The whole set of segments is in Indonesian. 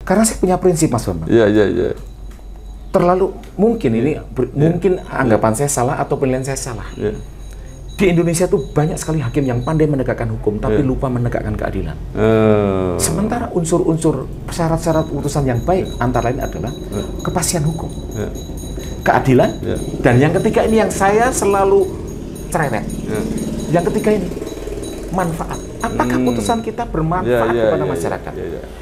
Karena saya punya prinsip, Mas Bambang. Iya, iya, iya. Terlalu mungkin ini mungkin anggapan saya salah atau penilaian saya salah. Di Indonesia tuh banyak sekali hakim yang pandai menegakkan hukum tapi lupa menegakkan keadilan. Sementara unsur-unsur syarat-syarat putusan yang baik antara lain adalah kepastian hukum, keadilan, dan yang ketiga ini yang saya selalu cerewet. Yang ketiga ini manfaat. Apakah putusan kita bermanfaat kepada masyarakat?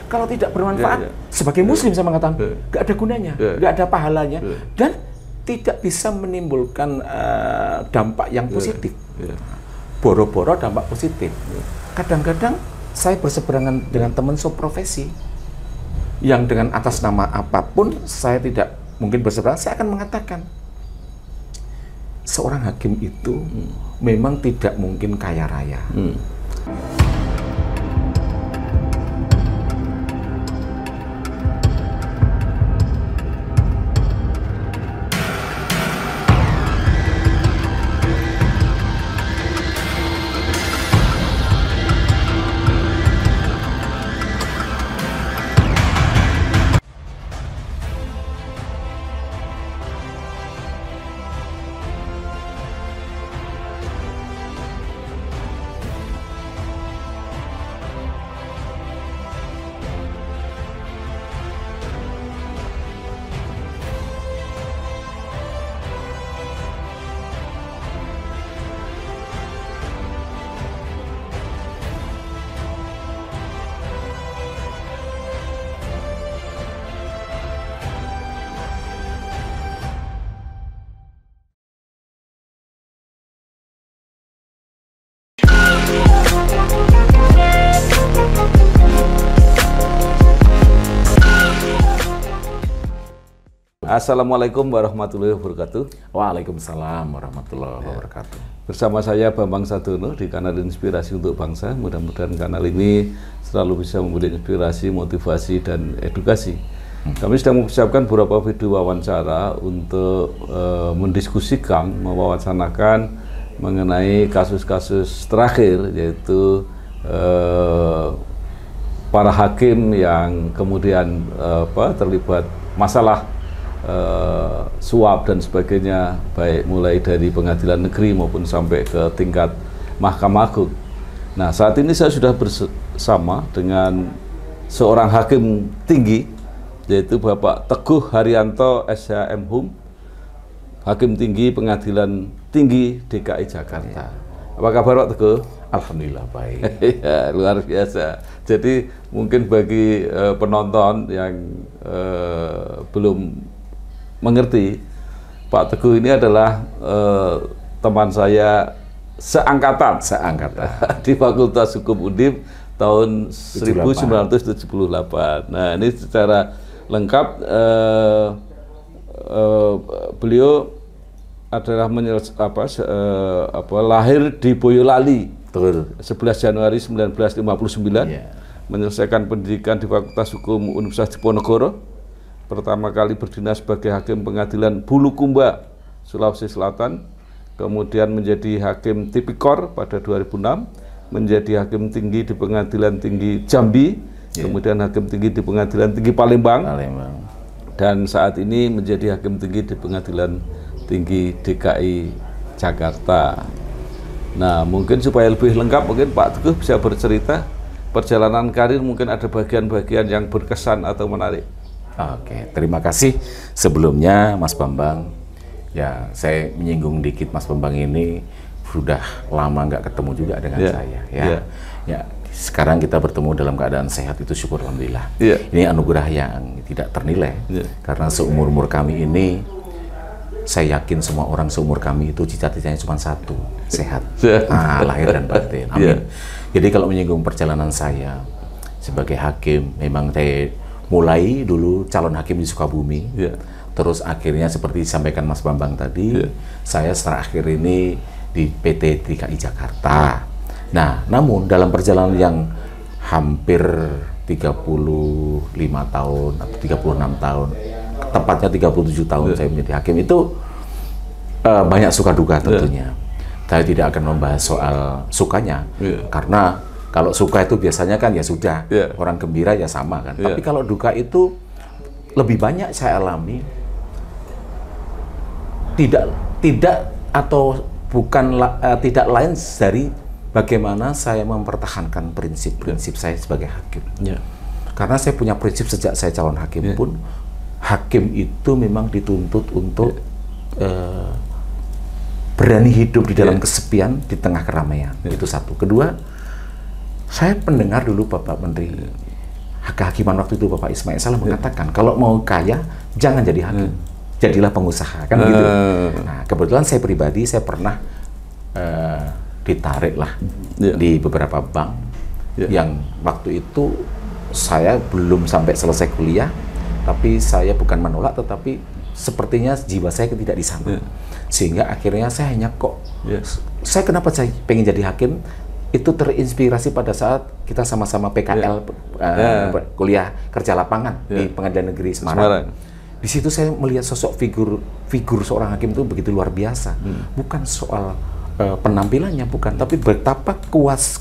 Kalau tidak bermanfaat, sebagai Muslim saya mengatakan nggak ada gunanya, nggak ada pahalanya, dan tidak bisa menimbulkan dampak yang positif. Boro-boro dampak positif. Kadang-kadang saya berseberangan dengan teman seprofesi yang dengan atas nama apapun saya tidak mungkin berseberangan, saya akan mengatakan seorang hakim itu memang tidak mungkin kaya raya. Assalamualaikum warahmatullahi wabarakatuh. Waalaikumsalam warahmatullahi wabarakatuh. Bersama saya Bambang Sadono di kanal Inspirasi untuk Bangsa. Mudah-mudahan kanal ini selalu bisa memberi inspirasi, motivasi, dan edukasi. Kami sedang mempersiapkan beberapa video wawancara untuk mendiskusikan, mewacanakan mengenai kasus-kasus terakhir, yaitu para hakim yang kemudian terlibat masalah suap dan sebagainya, baik mulai dari pengadilan negeri maupun sampai ke tingkat Mahkamah Agung. Nah, saat ini saya sudah bersama dengan seorang hakim tinggi, yaitu Bapak Teguh Haryanto SHM Hakim Tinggi Pengadilan Tinggi DKI Jakarta. Apa kabar Pak Teguh? Alhamdulillah baik. Ya, luar biasa. Jadi mungkin bagi penonton yang belum mengerti, Pak Teguh ini adalah teman saya seangkatan di Fakultas Hukum Undip tahun 1978. Nah, ini secara lengkap beliau adalah lahir di Boyolali 11 Januari 1959, menyelesaikan pendidikan di Fakultas Hukum Universitas Diponegoro. Pertama kali berdinas sebagai hakim pengadilan Bulukumba, Sulawesi Selatan, kemudian menjadi hakim tipikor pada 2006, menjadi hakim tinggi di Pengadilan Tinggi Jambi, kemudian hakim tinggi di Pengadilan Tinggi Palembang, dan saat ini menjadi hakim tinggi di Pengadilan Tinggi DKI Jakarta. Nah, mungkin supaya lebih lengkap, mungkin Pak Teguh bisa bercerita perjalanan karir, mungkin ada bagian-bagian yang berkesan atau menarik. Oke, terima kasih sebelumnya Mas Bambang. Ya, saya menyinggung dikit, Mas Bambang ini sudah lama nggak ketemu juga dengan saya. Ya, sekarang kita bertemu dalam keadaan sehat, itu syukur alhamdulillah. Ini anugerah yang tidak ternilai. Karena seumur-umur kami ini, saya yakin semua orang seumur kami itu cita-citanya cuma satu, sehat. Lahir dan batin. Amin. Jadi kalau menyinggung perjalanan saya sebagai hakim, memang saya mulai dulu calon hakim di Sukabumi, terus akhirnya seperti disampaikan Mas Bambang tadi, saya terakhir ini di PT DKI Jakarta. Nah, namun dalam perjalanan yang hampir 35 tahun atau 36 tahun, tepatnya 37 tahun saya menjadi hakim, itu banyak suka duka tentunya. Saya tidak akan membahas soal sukanya, karena Kalau suka itu biasanya kan ya sudah, orang gembira ya sama kan. Tapi kalau duka itu lebih banyak saya alami, tidak atau bukan tidak lain dari bagaimana saya mempertahankan prinsip-prinsip saya sebagai hakim. Karena saya punya prinsip sejak saya calon hakim pun, hakim itu memang dituntut untuk berani hidup di dalam kesepian di tengah keramaian. Itu satu. Kedua, saya pendengar dulu Bapak Menteri Kehakiman waktu itu Bapak Ismail Salah mengatakan, kalau mau kaya jangan jadi hakim, jadilah pengusaha, kan gitu. Nah, kebetulan saya pribadi saya pernah ditarik lah di beberapa bank yang waktu itu saya belum sampai selesai kuliah, tapi saya bukan menolak, tetapi sepertinya jiwa saya tidak di sana. Sehingga akhirnya saya hanya saya kenapa saya pengen jadi hakim, itu terinspirasi pada saat kita sama-sama PKL kuliah kerja lapangan di Pengadilan Negeri Semarang. Di situ saya melihat sosok figur seorang hakim itu begitu luar biasa. Bukan soal penampilannya, bukan, tapi betapa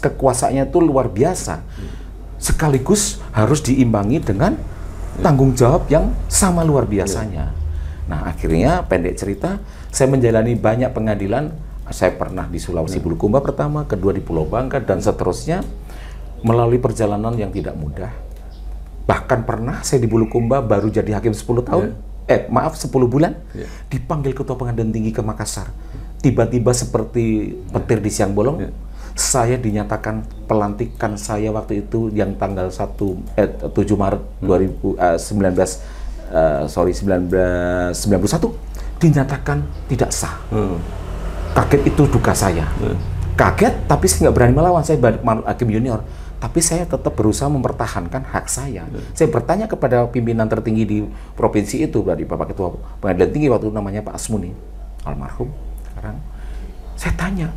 kekuasaannya itu luar biasa. Sekaligus harus diimbangi dengan tanggung jawab yang sama luar biasanya. Nah, akhirnya pendek cerita, saya menjalani banyak pengadilan. Saya pernah di Sulawesi Bulukumba pertama, kedua di Pulau Bangka, dan seterusnya, melalui perjalanan yang tidak mudah. Bahkan pernah saya di Bulukumba baru jadi hakim 10 tahun, 10 bulan, dipanggil Ketua Pengadilan Tinggi ke Makassar. Tiba-tiba seperti petir di siang bolong, saya dinyatakan pelantikan saya waktu itu yang tanggal 7 Maret 1991 dinyatakan tidak sah. Kaget, itu duka saya. Kaget, tapi saya nggak berani melawan. Saya hakim junior, tapi saya tetap berusaha mempertahankan hak saya. Saya bertanya kepada pimpinan tertinggi di provinsi itu, berarti Bapak Ketua Pengadilan Tinggi waktu itu namanya Pak Asmuni, almarhum sekarang. Saya tanya,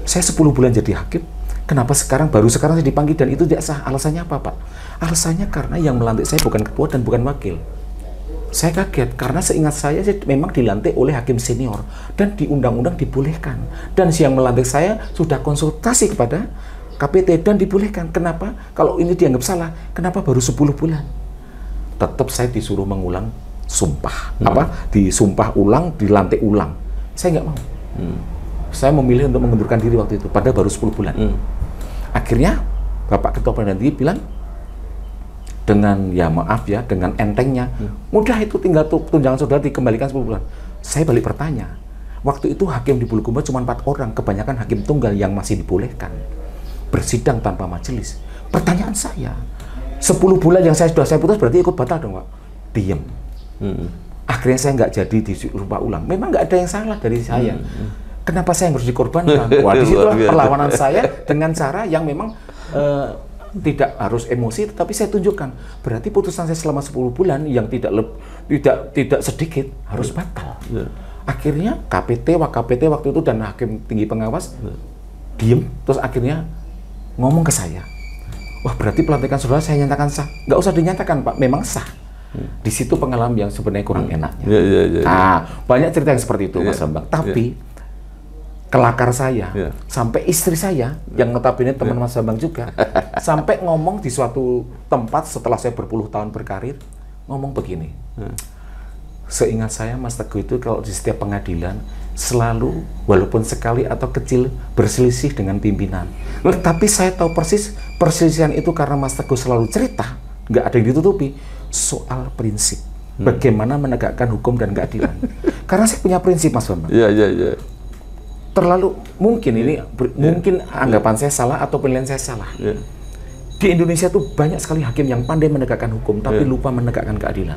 saya 10 bulan jadi hakim, kenapa baru sekarang saya dipanggil dan itu tidak sah? Alasannya apa, Pak? Alasannya karena yang melantik saya bukan ketua dan bukan wakil. Saya kaget, karena seingat saya memang dilantik oleh hakim senior dan di undang-undang dibolehkan. Dan yang melantik saya sudah konsultasi kepada KPT dan dibolehkan. Kenapa? Kalau ini dianggap salah, kenapa baru 10 bulan? Tetap saya disuruh mengulang sumpah. Disumpah ulang, dilantik ulang. Saya nggak mau. Saya memilih untuk mengundurkan diri waktu itu, padahal baru 10 bulan. Akhirnya, Bapak Ketua Pengadilan Tinggi bilang, dengan dengan entengnya, mudah itu, tinggal tunjangan saudara dikembalikan 10 bulan. Saya balik bertanya, waktu itu hakim di Bulukumba cuma 4 orang, kebanyakan hakim tunggal yang masih dibolehkan bersidang tanpa majelis. Pertanyaan saya, 10 bulan yang sudah saya putus berarti ikut batal dong, Pak? Diem. Akhirnya saya nggak jadi disumpah ulang. Memang nggak ada yang salah dari saya. Kenapa saya yang harus dikorbankan? Wah, disitulah perlawanan saya dengan cara yang memang tidak harus emosi, tetapi saya tunjukkan. Berarti putusan saya selama 10 bulan yang tidak sedikit harus batal. Akhirnya KPT, WKPT waktu itu dan hakim tinggi pengawas diem, terus akhirnya ngomong ke saya, wah berarti pelantikan saudara saya nyatakan sah. Nggak usah dinyatakan, Pak, memang sah. Di situ pengalaman yang sebenarnya kurang enaknya. Nah, banyak cerita yang seperti itu, Mas Bambang. Tapi kelakar saya, sampai istri saya, yang notabene teman Mas Bambang juga, sampai ngomong di suatu tempat setelah saya berpuluh tahun berkarir, ngomong begini, seingat saya Mas Teguh itu kalau di setiap pengadilan, selalu, walaupun sekali atau kecil, berselisih dengan pimpinan. Tapi saya tahu persis, perselisihan itu karena Mas Teguh selalu cerita, nggak ada yang ditutupi, soal prinsip. Bagaimana menegakkan hukum dan keadilan. Karena saya punya prinsip, Mas Bambang. Terlalu mungkin ini mungkin anggapan saya salah atau penilaian saya salah. Di Indonesia tuh banyak sekali hakim yang pandai menegakkan hukum tapi lupa menegakkan keadilan.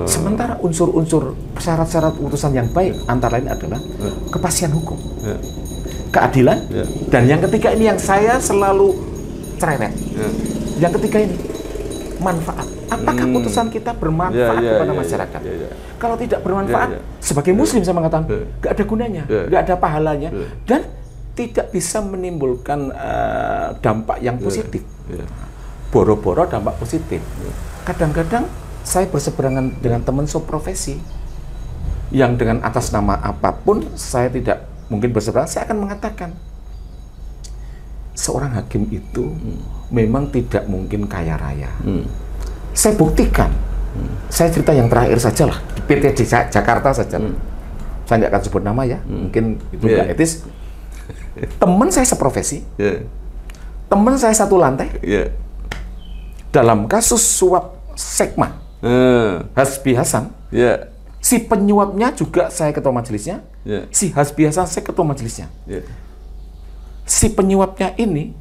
Sementara unsur-unsur syarat-syarat putusan yang baik antara lain adalah kepastian hukum, keadilan, dan yang ketiga ini yang saya selalu cerewet. Yang ketiga ini manfaat. Apakah putusan kita bermanfaat kepada masyarakat? Kalau tidak bermanfaat, sebagai Muslim saya mengatakan, nggak ada gunanya, nggak ada pahalanya, dan tidak bisa menimbulkan dampak yang positif. Boro-boro dampak positif. Kadang-kadang saya berseberangan dengan teman seprofesi yang dengan atas nama apapun saya tidak mungkin berseberangan, saya akan mengatakan, seorang hakim itu memang tidak mungkin kaya raya. Saya buktikan. Saya cerita yang terakhir saja lah, di PT di Jakarta saja. Saya nggak akan sebut nama ya, mungkin itu nggak etis. Teman saya seprofesi, teman saya satu lantai, dalam kasus suap Sekma, Hasbi Hasan, si penyuapnya juga saya ketua majelisnya, si Hasbi Hasan saya ketua majelisnya. Si penyuapnya ini,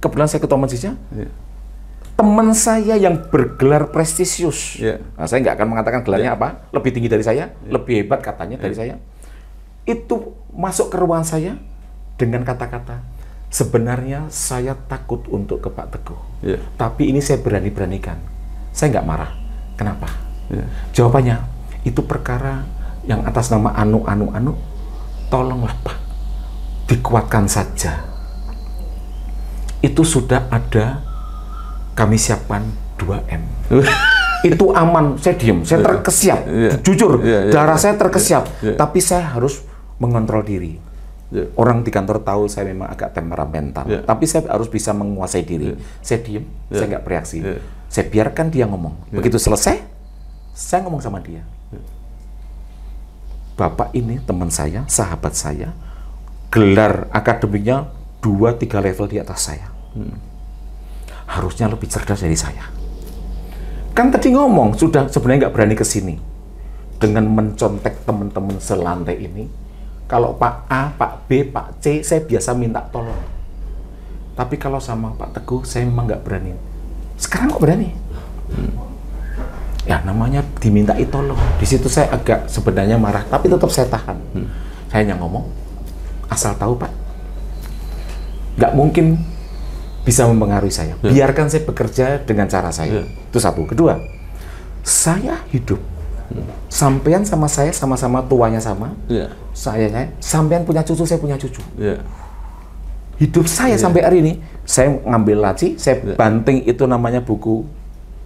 kebetulan saya ketua majelisnya, teman saya yang bergelar prestisius. Nah, saya nggak akan mengatakan gelarnya apa, lebih tinggi dari saya, lebih hebat katanya dari saya. Itu masuk ke ruangan saya dengan kata-kata, sebenarnya saya takut untuk ke Pak Teguh, tapi ini saya berani-beranikan. Saya nggak marah. Kenapa? Jawabannya, itu perkara yang atas nama anu, tolonglah Pak, dikuatkan saja. Itu sudah ada, kami siapkan 2M. Itu aman, saya diem, saya terkesiap, jujur, darah saya terkesiap, tapi saya harus mengontrol diri. Orang di kantor tahu saya memang agak temperamental, tapi saya harus bisa menguasai diri. Saya diem, saya nggak bereaksi, saya biarkan dia ngomong. Begitu selesai, saya ngomong sama dia. Bapak ini teman saya, sahabat saya, gelar akademiknya 2-3 level di atas saya. Harusnya lebih cerdas dari saya. Kan tadi ngomong, sudah sebenarnya nggak berani ke sini. Dengan mencontek teman-teman selantai ini, kalau Pak A, Pak B, Pak C, saya biasa minta tolong. Tapi kalau sama Pak Teguh, saya memang nggak berani. Sekarang kok berani? Ya namanya dimintai tolong. Di situ saya agak sebenarnya marah, tapi tetap saya tahan. Saya hanya ngomong, asal tahu Pak, nggak mungkin bisa mempengaruhi saya. Biarkan saya bekerja dengan cara saya. Itu satu. Kedua, saya hidup. Sampean sama saya sama-sama tuanya sama. Saya sampean punya cucu, saya punya cucu. Hidup saya sampai hari ini, saya ngambil laci, saya banting itu namanya buku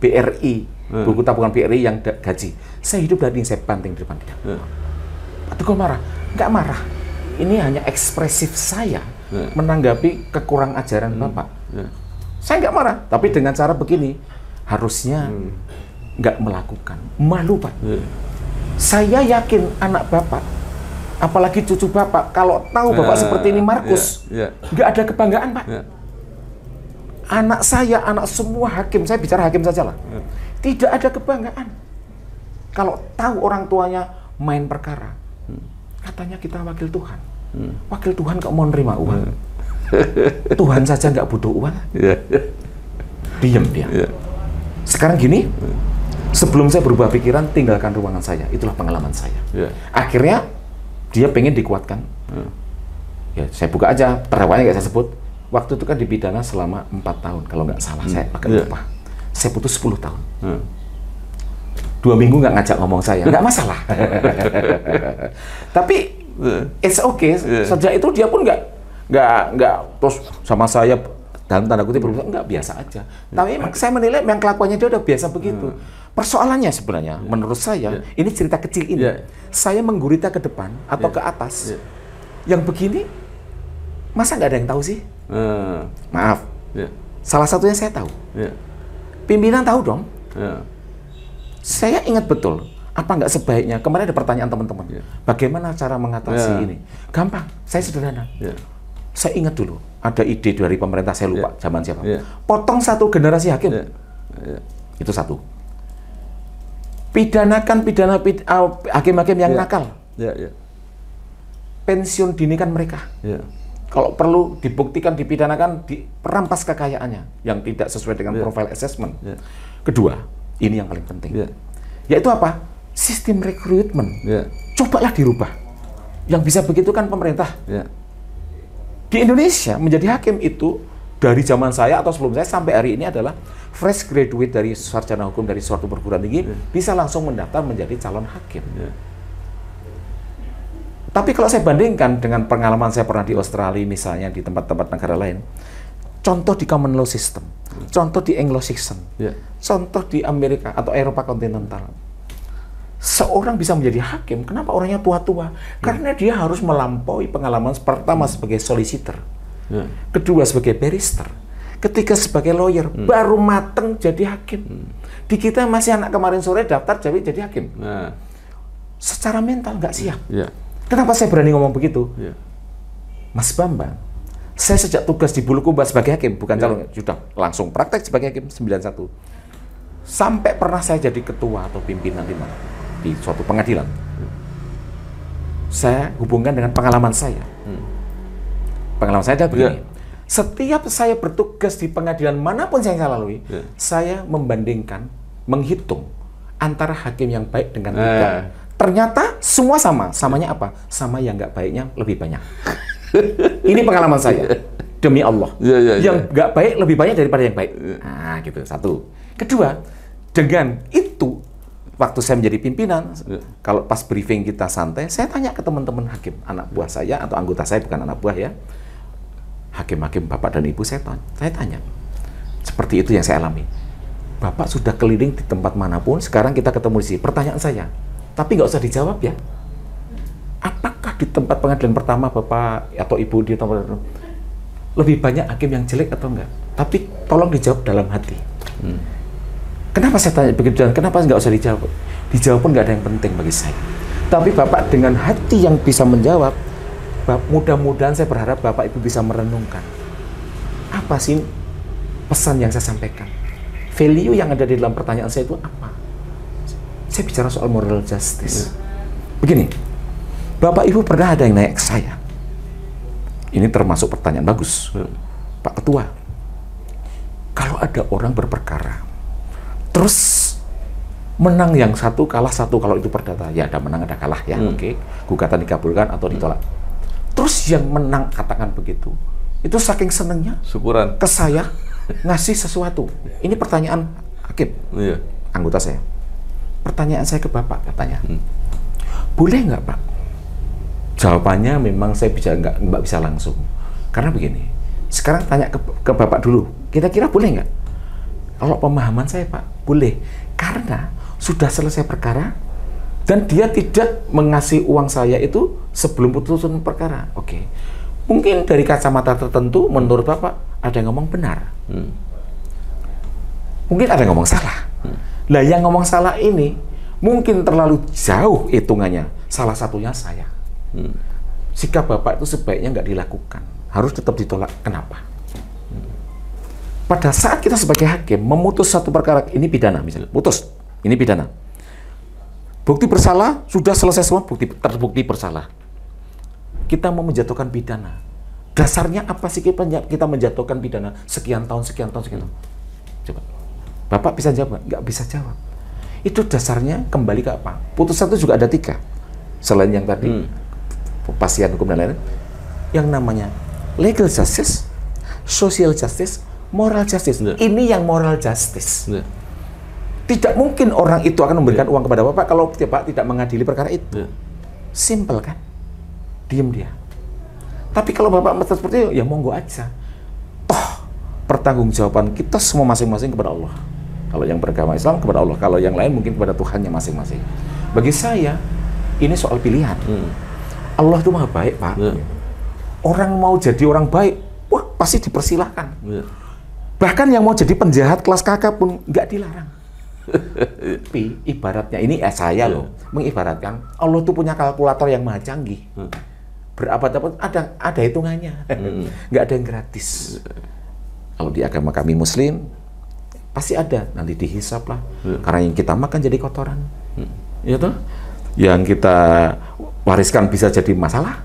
BRI, buku tabungan BRI yang gaji. Saya hidup dari ini, saya banting di depan dia. Pak Teguh marah? Nggak marah. Ini hanya ekspresif saya menanggapi kekurang ajaran Bapak. Saya nggak marah, tapi dengan cara begini harusnya nggak melakukan. Malu Pak. Saya yakin anak Bapak, apalagi cucu Bapak, kalau tahu Bapak seperti ini Markus, nggak ada kebanggaan Pak. Anak saya, anak semua hakim, saya bicara hakim saja lah, tidak ada kebanggaan. Kalau tahu orang tuanya main perkara, katanya kita wakil Tuhan. Wakil Tuhan kok mau nerima uang? Tuhan saja nggak butuh uang. Diem dia. Sekarang gini, sebelum saya berubah pikiran, tinggalkan ruangan saya. Itulah pengalaman saya. Akhirnya dia pengen dikuatkan. Ya, saya buka aja, terdakwanya nggak saya sebut. Waktu itu kan dipidana selama 4 tahun, kalau nggak salah. Saya pakai lupa. Saya putus 10 tahun. 2 minggu nggak ngajak ngomong saya, nggak masalah. Tapi it's okay. Sejak itu dia pun nggak terus sama saya dalam tanda kutip berusaha, nggak, biasa aja. Tapi saya menilai yang kelakuannya dia udah biasa begitu. Persoalannya sebenarnya, menurut saya, ini cerita kecil ini, saya menggurita ke depan atau ke atas, yang begini, masa nggak ada yang tahu sih? Maaf, salah satunya saya tahu. Pimpinan tahu dong. Saya ingat betul, apa nggak sebaiknya, kemarin ada pertanyaan teman-teman, bagaimana cara mengatasi ini? Gampang, saya sederhana. Saya ingat dulu, ada ide dari pemerintah, saya lupa zaman siapa. Potong 1 generasi hakim. Itu 1. Pidanakan hakim-hakim yang nakal. Pensiun dinikan mereka. Kalau perlu dibuktikan, dipidanakan, diperampas kekayaannya yang tidak sesuai dengan profile assessment. Kedua, ini yang paling penting. Yaitu apa? Sistem rekrutmen. Cobalah dirubah. Yang bisa begitu kan pemerintah. Di Indonesia, menjadi hakim itu dari zaman saya atau sebelum saya sampai hari ini adalah fresh graduate dari sarjana hukum dari suatu perguruan tinggi bisa langsung mendaftar menjadi calon hakim. Tapi kalau saya bandingkan dengan pengalaman saya pernah di Australia misalnya, di tempat-tempat negara lain, contoh di common law system, contoh di Anglo-Saxon, contoh di Amerika atau Eropa kontinental, seorang bisa menjadi hakim, kenapa orangnya tua-tua? Karena dia harus melampaui pengalaman pertama sebagai solicitor, kedua sebagai barrister, ketiga sebagai lawyer, baru mateng jadi hakim. Di kita masih anak kemarin sore daftar jadi hakim. Secara mental nggak siap. Kenapa saya berani ngomong begitu? Mas Bambang, saya sejak tugas di Bulukumba sebagai hakim, bukan calon, sudah langsung praktek sebagai hakim 91. Sampai pernah saya jadi ketua atau pimpinan di mana? Di suatu pengadilan. Saya hubungkan dengan pengalaman saya. Pengalaman saya adalah begini. Setiap saya bertugas di pengadilan manapun yang saya lalui, saya membandingkan, menghitung antara hakim yang baik dengan tidak. Ternyata semua sama. Samanya apa? Sama yang nggak baiknya lebih banyak. Ini pengalaman saya. Demi Allah. Yang nggak baik lebih banyak daripada yang baik. Nah, gitu. Satu. Kedua, dengan itu, waktu saya menjadi pimpinan, kalau pas briefing kita santai, saya tanya ke teman-teman hakim, anak buah saya atau anggota saya, bukan anak buah ya, hakim-hakim bapak dan ibu saya tanya, seperti itu yang saya alami. Bapak sudah keliling di tempat manapun, sekarang kita ketemu di sini. Pertanyaan saya, tapi nggak usah dijawab ya. Apakah di tempat pengadilan pertama bapak atau ibu di tempat lebih banyak hakim yang jelek atau enggak? Tapi tolong dijawab dalam hati. Kenapa saya tanya begitu dan kenapa nggak usah dijawab? Dijawab pun nggak ada yang penting bagi saya. Tapi Bapak dengan hati yang bisa menjawab, mudah-mudahan saya berharap Bapak Ibu bisa merenungkan. Apa sih pesan yang saya sampaikan? Value yang ada di dalam pertanyaan saya itu apa? Saya bicara soal moral justice. Begini, Bapak Ibu pernah ada yang naik ke saya. Ini termasuk pertanyaan bagus. Pak Ketua, kalau ada orang berperkara, terus menang yang satu, kalah satu, kalau itu perdata, ya ada menang, ada kalah ya, oke. Gugatan dikabulkan atau ditolak. Terus yang menang katakan begitu, itu saking senengnya, syukuran ke saya, ngasih sesuatu. Ini pertanyaan hakim, anggota saya. Pertanyaan saya ke Bapak, katanya, boleh nggak Pak? Jawabannya memang saya nggak bisa langsung. Karena begini, sekarang tanya ke Bapak dulu, kira-kira boleh nggak? Kalau pemahaman saya Pak, boleh. Karena sudah selesai perkara, dan dia tidak mengasih uang saya itu sebelum putusan perkara. Oke. Mungkin dari kacamata tertentu, menurut Bapak, ada yang ngomong benar. Mungkin ada yang ngomong salah. Lah yang ngomong salah ini, mungkin terlalu jauh hitungannya. Salah satunya saya. Sikap Bapak itu sebaiknya nggak dilakukan. Harus tetap ditolak. Kenapa? Pada saat kita sebagai hakim memutus satu perkara, ini pidana misalnya, putus, ini pidana. Bukti bersalah, sudah selesai semua, terbukti bersalah. Kita mau menjatuhkan pidana. Dasarnya apa sih kita menjatuhkan pidana sekian tahun. Coba. Bapak bisa jawab? Nggak bisa jawab. Itu dasarnya kembali ke apa? Putusan itu juga ada 3. Selain yang tadi, kepastian hukum dan lain-lain, yang namanya legal justice, social justice, moral justice. Ini yang moral justice. Tidak mungkin orang itu akan memberikan uang kepada Bapak kalau Bapak tidak mengadili perkara itu. Simple kan? Diam dia. Tapi kalau Bapak merasa seperti itu, ya monggo aja. Toh, pertanggungjawaban kita semua masing-masing kepada Allah. Kalau yang beragama Islam kepada Allah, kalau yang lain mungkin kepada Tuhannya masing-masing. Bagi saya, ini soal pilihan. Allah itu maha baik, Pak. Orang mau jadi orang baik, wah pasti dipersilahkan. Bahkan yang mau jadi penjahat kelas kakak pun nggak dilarang. Tapi ibaratnya ini saya loh mengibaratkan Allah tuh punya kalkulator yang maha canggih. Berabad-abad ada hitungannya. Nggak ada yang gratis. Kalau di agama kami Muslim pasti ada, nanti dihisap lah. Karena yang kita makan jadi kotoran. Ya toh? Yang kita wariskan bisa jadi masalah.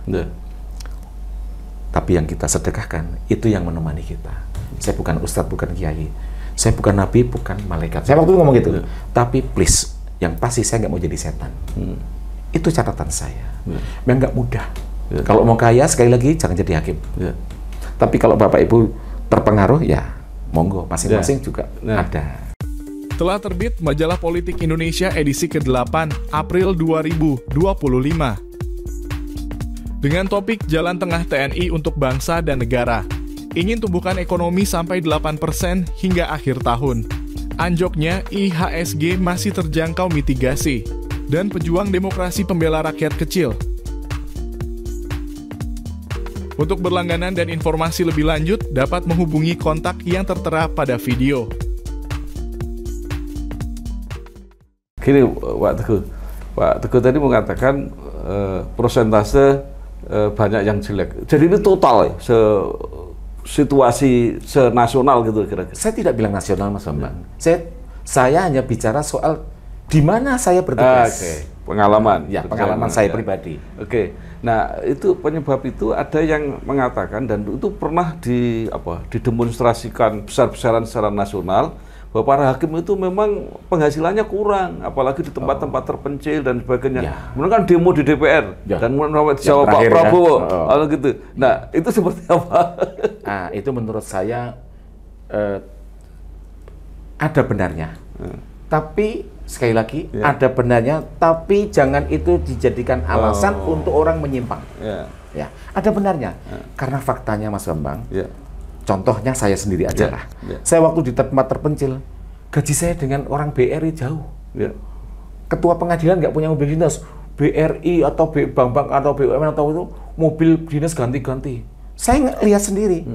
Tapi yang kita sedekahkan itu yang menemani kita. Saya bukan ustadz, bukan kiai. Saya bukan nabi, bukan malaikat. Saya waktu itu ngomong gitu. Tapi please, yang pasti saya nggak mau jadi setan. Itu catatan saya. Memang nggak mudah. Kalau mau kaya, sekali lagi jangan jadi hakim. Tapi kalau Bapak Ibu terpengaruh, ya monggo. Masing-masing juga ada. Telah terbit Majalah Politik Indonesia edisi ke-8 April 2025. Dengan topik Jalan Tengah TNI untuk Bangsa dan Negara. Ingin tumbuhkan ekonomi sampai 8% hingga akhir tahun. Anjoknya IHSG masih terjangkau mitigasi. Dan pejuang demokrasi pembela rakyat kecil. Untuk berlangganan dan informasi lebih lanjut, dapat menghubungi kontak yang tertera pada video. Gini, Pak Teguh tadi mengatakan prosentase banyak yang jelek. Jadi ini total ya, situasi senasional gitu kira-kira. Saya tidak bilang nasional, Mas Bambang. Saya hanya bicara soal di mana saya bertugas. Pengalaman. Ya, pengalaman saya pribadi. Nah, itu penyebab itu ada yang mengatakan dan itu pernah didemonstrasikan besar-besaran secara nasional bahwa para hakim itu memang penghasilannya kurang, apalagi di tempat-tempat terpencil dan sebagainya. Kemudian kan demo di DPR dan dijawab Pak Prabowo, gitu. Nah, itu seperti apa? Nah, itu menurut saya ada benarnya. Tapi sekali lagi ada benarnya, tapi jangan itu dijadikan alasan untuk orang menyimpang. Ya, ada benarnya. Karena faktanya, Mas Bambang, contohnya saya sendiri aja lah. Saya waktu di tempat terpencil, gaji saya dengan orang BRI jauh. Ketua pengadilan nggak punya mobil dinas, BRI atau bank-bank atau BUMN atau itu mobil dinas ganti-ganti. Saya lihat sendiri,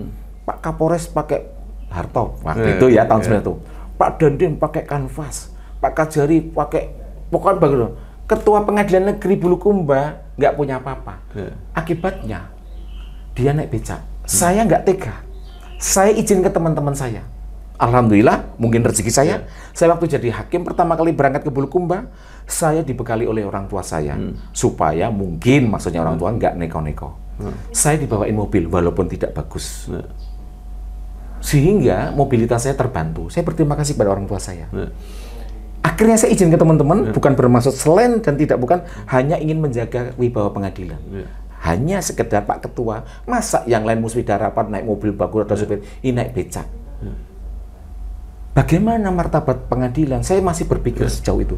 Pak Kapolres pakai hardtop waktu itu ya tahun 90. Pak Dandim pakai kanvas, Pak Kajari pakai, pokoknya bagus. Ketua Pengadilan Negeri Bulukumba nggak punya apa-apa. Akibatnya dia naik becak. Saya nggak tega. Saya izin ke teman-teman saya. Alhamdulillah, mungkin rezeki saya. Saya waktu jadi hakim pertama kali berangkat ke Bulukumba, saya dibekali oleh orang tua saya supaya mungkin maksudnya orang tua nggak neko-neko. Saya dibawain mobil walaupun tidak bagus. Sehingga mobilitas saya terbantu. Saya berterima kasih kepada orang tua saya. Akhirnya saya izin ke teman-teman, bukan bermaksud selain dan tidak bukan, hanya ingin menjaga wibawa pengadilan. Hanya sekedar Pak Ketua, masa yang lain muswidah rapat naik mobil bagus atau supir, ini naik becak. Bagaimana martabat pengadilan? Saya masih berpikir sejauh itu.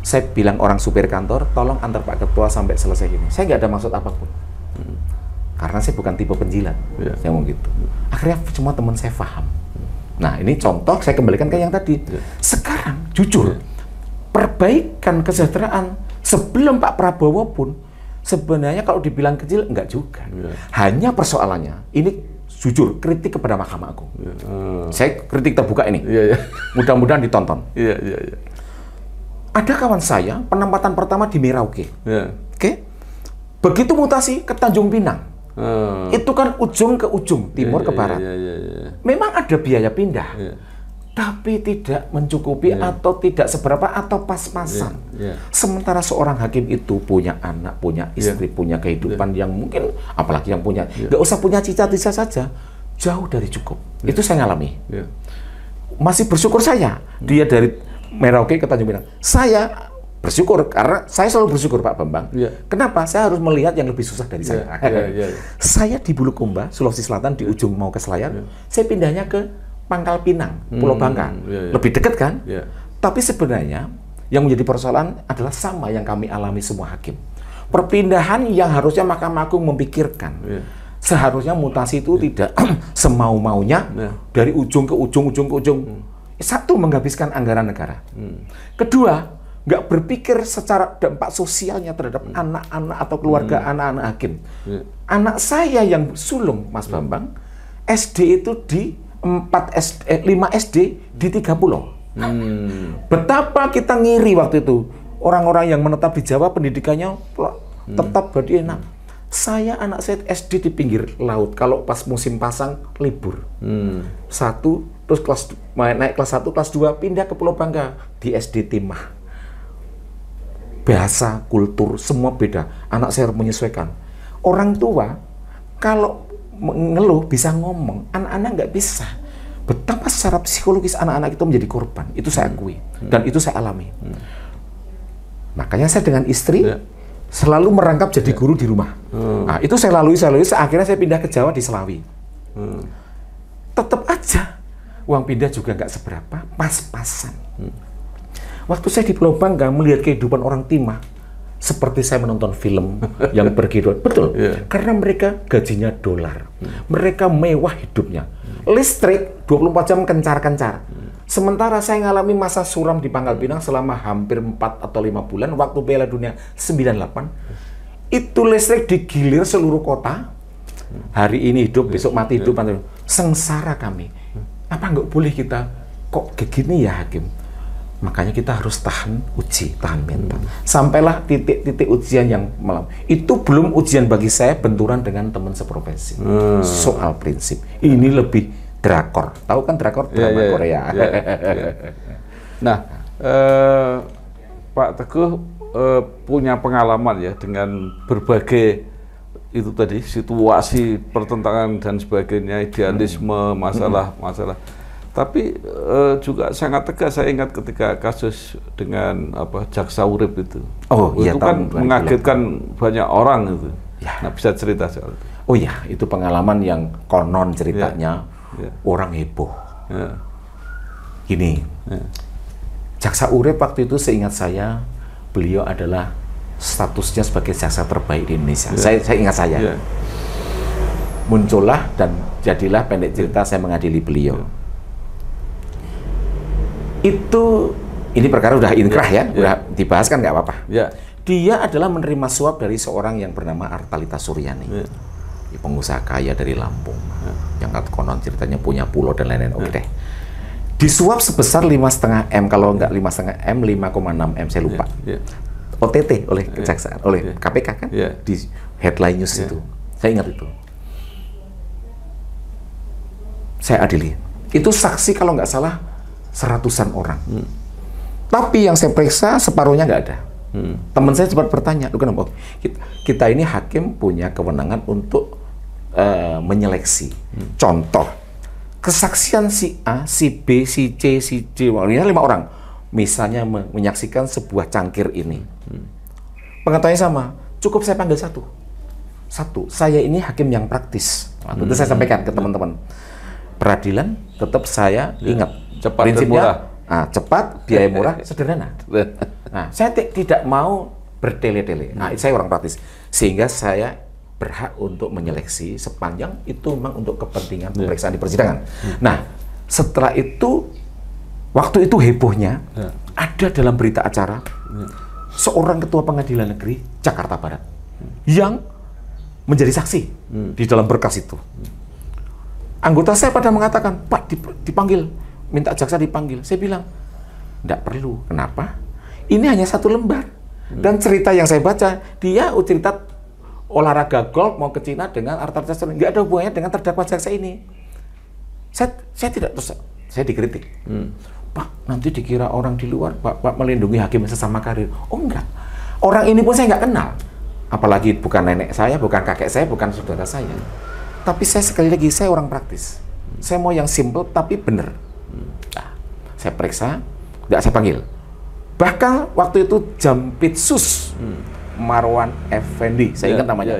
Saya bilang orang supir kantor, tolong antar Pak Ketua sampai selesai ini. Saya nggak ada maksud apapun. Karena saya bukan tipe penjilat, saya mau gitu. Akhirnya semua teman saya paham. Nah, ini contoh saya kembalikan ke yang tadi. Sekarang, jujur, perbaikan kesejahteraan sebelum Pak Prabowo pun sebenarnya kalau dibilang kecil, enggak juga. Hanya persoalannya, ini jujur, kritik kepada Mahkamah Agung. Saya kritik terbuka ini. Mudah-mudahan ditonton. Ada kawan saya, penempatan pertama di Merauke. Begitu mutasi ke Tanjung Pinang. Itu kan ujung ke ujung, timur ke barat. Memang ada biaya pindah, tapi tidak mencukupi atau tidak seberapa atau pas-pasan. Sementara seorang hakim itu punya anak, punya istri, punya kehidupan yang mungkin, apalagi yang punya, nggak usah punya cita-cita saja, jauh dari cukup. Itu saya ngalami. Masih bersyukur saya, dia dari Merauke ke Tanjung Pinang. Saya bersyukur, karena saya selalu bersyukur Pak Bambang. Kenapa? Saya harus melihat yang lebih susah dari saya. Saya di Bulukumba, Sulawesi Selatan, di ujung mau ke Selayar, saya pindahnya ke Pangkal Pinang, Pulau Bangka. Lebih dekat kan? Tapi sebenarnya yang menjadi persoalan adalah sama yang kami alami semua hakim. Perpindahan yang harusnya Mahkamah Agung memikirkan. Seharusnya mutasi itu tidak semau-maunya dari ujung ke ujung, ujung ke ujung. Satu, menghabiskan anggaran negara. Kedua, nggak berpikir secara dampak sosialnya terhadap anak-anak atau keluarga anak-anak hakim. Anak saya yang sulung, Mas Bambang, SD itu di 5 SD di 3 pulau. Betapa kita ngiri waktu itu. Orang-orang yang menetap di Jawa pendidikannya tetap badi enak. Anak saya SD di pinggir laut. Kalau pas musim pasang, libur. Satu, terus naik kelas 1, kelas 2, pindah ke Pulau Bangka di SD Timah. Bahasa, kultur, semua beda. Anak saya menyesuaikan. Orang tua, kalau mengeluh bisa ngomong, anak-anak nggak bisa. Betapa secara psikologis anak-anak itu menjadi korban. Itu saya akui. Dan itu saya alami. Makanya saya dengan istri selalu merangkap jadi guru di rumah. Nah, itu saya lalui. Akhirnya saya pindah ke Jawa di Selawi. Tetap aja, uang pindah juga nggak seberapa, pas-pasan. Waktu saya di Pulau Bangka melihat kehidupan orang Timah, seperti saya menonton film yang berkehidupan. Betul, karena mereka gajinya dolar. Mereka mewah hidupnya. Listrik 24 jam kencar-kencar. Sementara saya ngalami masa suram di Pangkal Pinang selama hampir 4 atau 5 bulan, waktu Piala Dunia 98. Itu listrik digilir seluruh kota, Hari ini hidup, besok mati hidup. Sengsara kami. Apa nggak boleh kita kok kayak gini ya hakim? Makanya kita harus tahan uji, tahan mental. Sampailah titik-titik ujian yang malam. Itu belum ujian bagi saya benturan dengan teman seprofesi. Soal prinsip. Ini lebih drakor. Tahu kan drakor? Drama Korea. Nah, Pak Teguh punya pengalaman ya dengan berbagai itu tadi situasi pertentangan dan sebagainya, idealisme, masalah. Tapi juga sangat tegas saya ingat ketika kasus dengan jaksa urip itu. Oh iya, itu kan mengagetkan banyak orang itu. Ya. Nah, bisa cerita soal itu. Oh iya, itu pengalaman yang konon ceritanya orang heboh. Gini, jaksa urip waktu itu seingat saya beliau adalah statusnya sebagai jaksa terbaik di Indonesia. Saya ingat saya. Muncullah dan jadilah pendek cerita saya mengadili beliau. Ini perkara udah inkrah udah dibahas kan nggak apa-apa. Dia adalah menerima suap dari seorang yang bernama Artalita Suryani, pengusaha kaya dari Lampung, yang konon ceritanya punya pulau dan lain-lain. Oke deh. Disuap sebesar 5,5 M, kalau nggak 5,5 M, 5,6 M, saya lupa. OTT oleh kejaksaan, oleh KPK kan, di headline news itu. Saya ingat itu. Saya adili. Itu saksi kalau nggak salah 100-an orang. Tapi yang saya periksa separuhnya nggak ada. Teman saya sempat bertanya, kenapa? Kita ini hakim punya kewenangan untuk menyeleksi. Contoh, kesaksian si A, si B, si C, si D, ini 5 orang. Misalnya menyaksikan sebuah cangkir ini. Pengetahuannya sama, cukup saya panggil satu. Saya ini hakim yang praktis. Itu saya sampaikan ke teman-teman. Peradilan tetap saya ingat. Cepat prinsipnya cepat, biaya murah, sederhana. Nah, saya tidak mau bertele-tele. Nah, saya orang praktis. Sehingga saya berhak untuk menyeleksi sepanjang itu memang untuk kepentingan pemeriksaan di persidangan. Nah, setelah itu, waktu itu hebohnya, ada dalam berita acara, seorang ketua pengadilan negeri Jakarta Barat, yang menjadi saksi di dalam berkas itu. Anggota saya pada mengatakan, Pak, dipanggil. Minta jaksa dipanggil. Saya bilang, enggak perlu. Kenapa? Ini hanya 1 lembar. Dan cerita yang saya baca, dia cerita olahraga golf mau ke Cina dengan Artalita Suryani. Enggak ada hubungannya dengan terdakwa jaksa ini. Saya tidak terus, saya dikritik. Pak, nanti dikira orang di luar, Pak melindungi hakim sesama karir. Oh enggak. Orang ini pun saya nggak kenal. Apalagi bukan nenek saya, bukan kakek saya, bukan saudara saya. Tapi saya sekali lagi, saya orang praktis. Saya mau yang simple tapi benar. Nah, saya periksa, nggak saya panggil. Bahkan waktu itu Jampitsus Marwan Effendi, saya ingat namanya.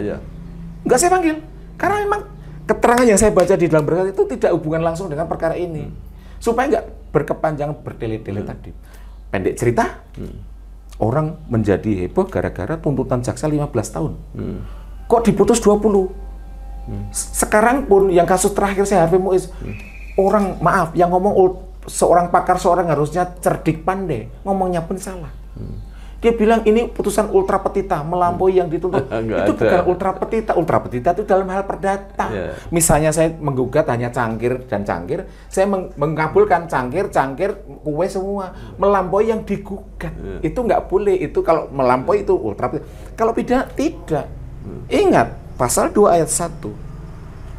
Nggak saya panggil, karena memang keterangan yang saya baca di dalam berkas itu tidak hubungan langsung dengan perkara ini. Supaya nggak berkepanjangan bertele-tele tadi. Pendek cerita, orang menjadi heboh gara-gara tuntutan jaksa 15 tahun. Kok diputus 20? Sekarang pun yang kasus terakhir saya Harvey Muiz, orang yang ngomong seorang pakar, seorang harusnya cerdik pandai, ngomongnya pun salah. Dia bilang ini putusan ultra petita, melampaui yang dituntut. Itu bukan ultra petita. Ultra petita itu dalam hal perdata. Misalnya saya menggugat hanya cangkir dan cangkir, saya mengabulkan cangkir, kue semua. Melampaui yang digugat. Itu nggak boleh. Itu kalau melampaui itu ultra petita. Kalau pidana tidak. Ingat pasal 2 ayat 1.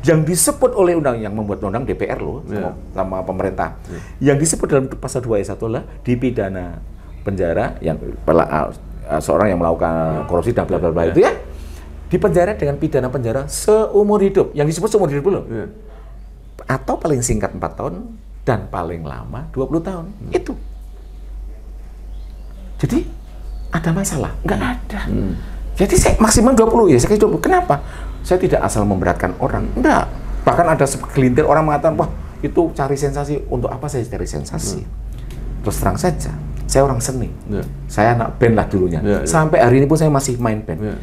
Yang disebut oleh yang membuat undang DPR loh, sama pemerintah. Yang disebut dalam pasal 2 ayat 1 adalah dipidana penjara yang seorang yang melakukan korupsi dan bla bla bla itu ya dipenjara dengan pidana penjara seumur hidup. Yang disebut seumur hidup belum? Atau paling singkat 4 tahun dan paling lama 20 tahun. Itu. Jadi ada masalah? Enggak ada. Jadi saya maksimum 20 ya, saya 20. Kenapa? Saya tidak asal memberatkan orang. Enggak. Bahkan ada segelintir orang mengatakan, wah itu cari sensasi. Untuk apa saya cari sensasi? Terus terang saja, saya orang seni. Saya anak band lah dulunya. Sampai hari ini pun saya masih main band.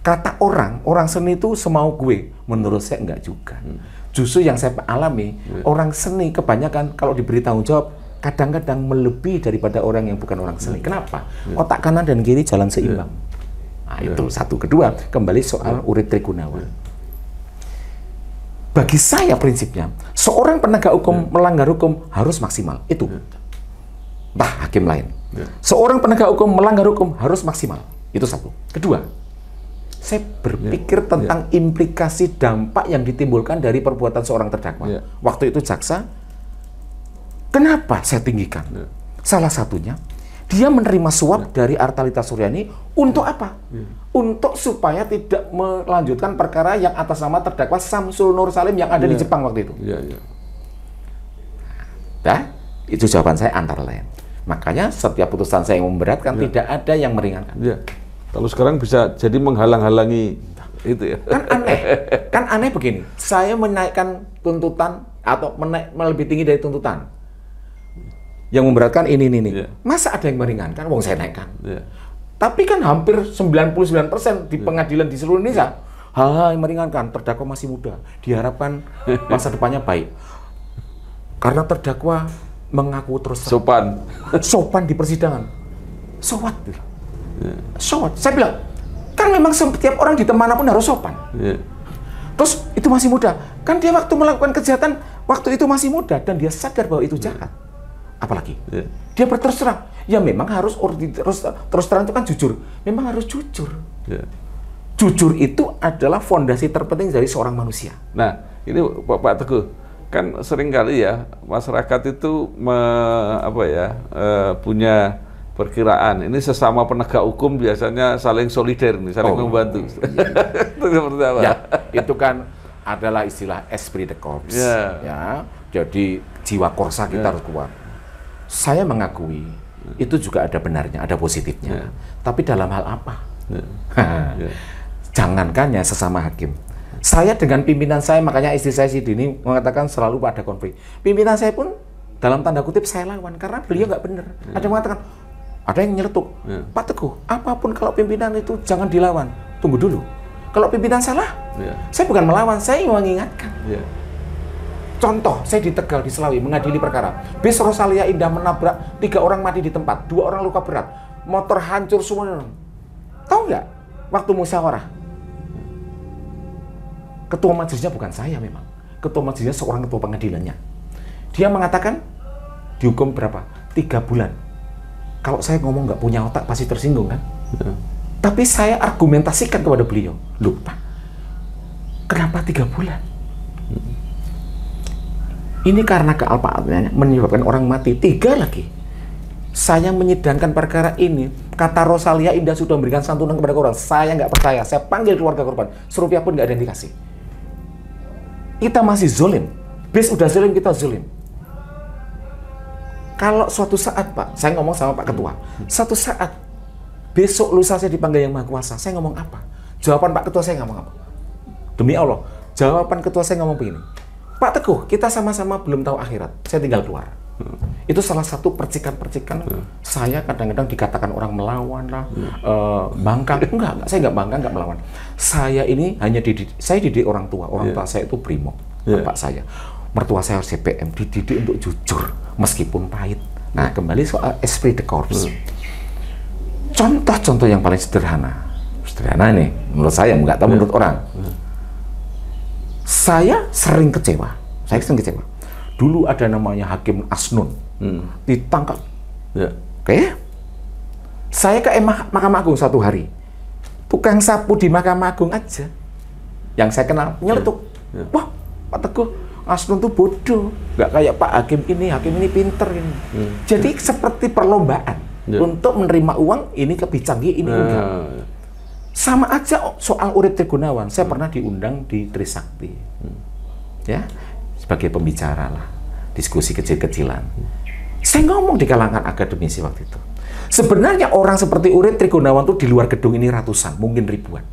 Kata orang seni itu semau gue. Menurut saya enggak juga. Justru yang saya alami, orang seni kebanyakan kalau diberi tanggung jawab, kadang-kadang melebihi daripada orang yang bukan orang seni. Kenapa? Otak kanan dan kiri jalan seimbang. Nah, itu satu. Kedua, kembali soal Urip Trigunawan. Bagi saya prinsipnya, seorang penegak hukum melanggar hukum harus maksimal. Itu. Entah hakim lain. Seorang penegak hukum melanggar hukum harus maksimal. Itu satu. Kedua, saya berpikir tentang implikasi dampak yang ditimbulkan dari perbuatan seorang terdakwa. Waktu itu jaksa, kenapa saya tinggikan? Salah satunya, dia menerima suap dari Artalita Suryani untuk apa? Untuk supaya tidak melanjutkan perkara yang atas nama terdakwa Samsul Nur Salim yang ada di Jepang waktu itu. Nah, itu jawaban saya antara lain. Makanya setiap putusan saya yang memberatkan tidak ada yang meringankan. Kalau sekarang bisa jadi menghalang-halangi itu ya. Kan aneh begini. Saya menaikkan tuntutan atau lebih tinggi dari tuntutan. Yang memberatkan ini. Masa ada yang meringankan? Wong saya naikkan. Tapi kan hampir 99% di pengadilan di seluruh Indonesia hal-hal yang meringankan. Terdakwa masih muda, diharapkan masa depannya baik. Karena terdakwa mengaku terus sopan di persidangan. So what? Saya bilang, kan memang setiap orang di mana pun harus sopan. Terus itu masih muda. Kan dia waktu melakukan kejahatan, waktu itu masih muda dan dia sadar bahwa itu jahat. Apalagi dia berterus terang. Ya memang harus terus terang itu kan jujur. Memang harus jujur. Jujur itu adalah fondasi terpenting dari seorang manusia. Nah, ini Pak Teguh, kan sering kali ya masyarakat itu punya perkiraan. Ini sesama penegak hukum biasanya saling solider, saling membantu. Itu seperti apa? Ya, itu kan adalah istilah esprit de corps. Ya, jadi jiwa korsa kita harus kuat. Saya mengakui itu juga ada benarnya, ada positifnya. Tapi dalam hal apa? Jangankan ya sesama hakim. Saya dengan pimpinan saya, makanya istri saya si Dini mengatakan selalu ada konflik. Pimpinan saya pun dalam tanda kutip saya lawan karena beliau nggak benar. Ada yang mengatakan, ada yang nyeletuk, Pak Teguh, apapun kalau pimpinan itu jangan dilawan. Tunggu dulu. Kalau pimpinan salah, saya bukan melawan, saya mengingatkan. Contoh, saya di Tegal, di Selawi, mengadili perkara. Bis Rosalia Indah menabrak 3 orang mati di tempat, 2 orang luka berat, motor hancur semua. Tahu nggak? Waktu musyawarah, ketua majelisnya bukan saya memang. Ketua majelisnya seorang ketua pengadilannya. Dia mengatakan, dihukum berapa? 3 bulan. Kalau saya ngomong nggak punya otak, pasti tersinggung kan? Tapi saya argumentasikan kepada beliau. Loh Pak, kenapa 3 bulan? Ini karena kealpaannya menyebabkan orang mati. 3 lagi. Saya menyidangkan perkara ini. Kata Rosalia Indah sudah memberikan santunan kepada korban. Saya nggak percaya. Saya panggil keluarga korban. Serupiah pun nggak ada yang dikasih. Kita masih zolim. Bis udah zolim, kita zolim. Kalau suatu saat Pak, saya ngomong sama Pak Ketua. Suatu saat, besok lusa saya dipanggil Yang Maha Kuasa. Saya ngomong apa? Jawaban Pak Ketua saya ngomong apa? Demi Allah, jawaban Ketua saya ngomong begini. Pak Teguh, kita sama-sama belum tahu akhirat. Saya tinggal keluar. Itu salah satu percikan-percikan. Saya kadang-kadang dikatakan orang melawan lah, bangkang. Enggak, saya nggak bangkang, nggak melawan. Saya ini hanya saya didik orang tua. Orang tua saya itu brimob, bapak saya. Mertua saya harus CPM, dididik untuk jujur, meskipun pahit. Nah, kembali soal esprit de corps. Contoh-contoh yang paling sederhana. Sederhana ini, menurut saya, nggak tahu menurut orang. Saya sering kecewa. Dulu ada namanya Hakim Asnun, ditangkap. Oke? Saya ke Mahkamah Agung satu hari. Tukang sapu di Mahkamah Agung aja, yang saya kenal, nyeletuk. Wah, Pak Teguh, Asnun tuh bodoh. Nggak kayak Pak Hakim ini pinter ini. Jadi seperti perlombaan untuk menerima uang, ini lebih canggih, ini enggak. Sama aja soal Urip Trigunawan, saya pernah diundang di Trisakti, ya, sebagai pembicara lah, diskusi kecil-kecilan. Saya ngomong di kalangan akademisi waktu itu. Sebenarnya orang seperti Urip Trigunawan tuh di luar gedung ini ratusan, mungkin ribuan.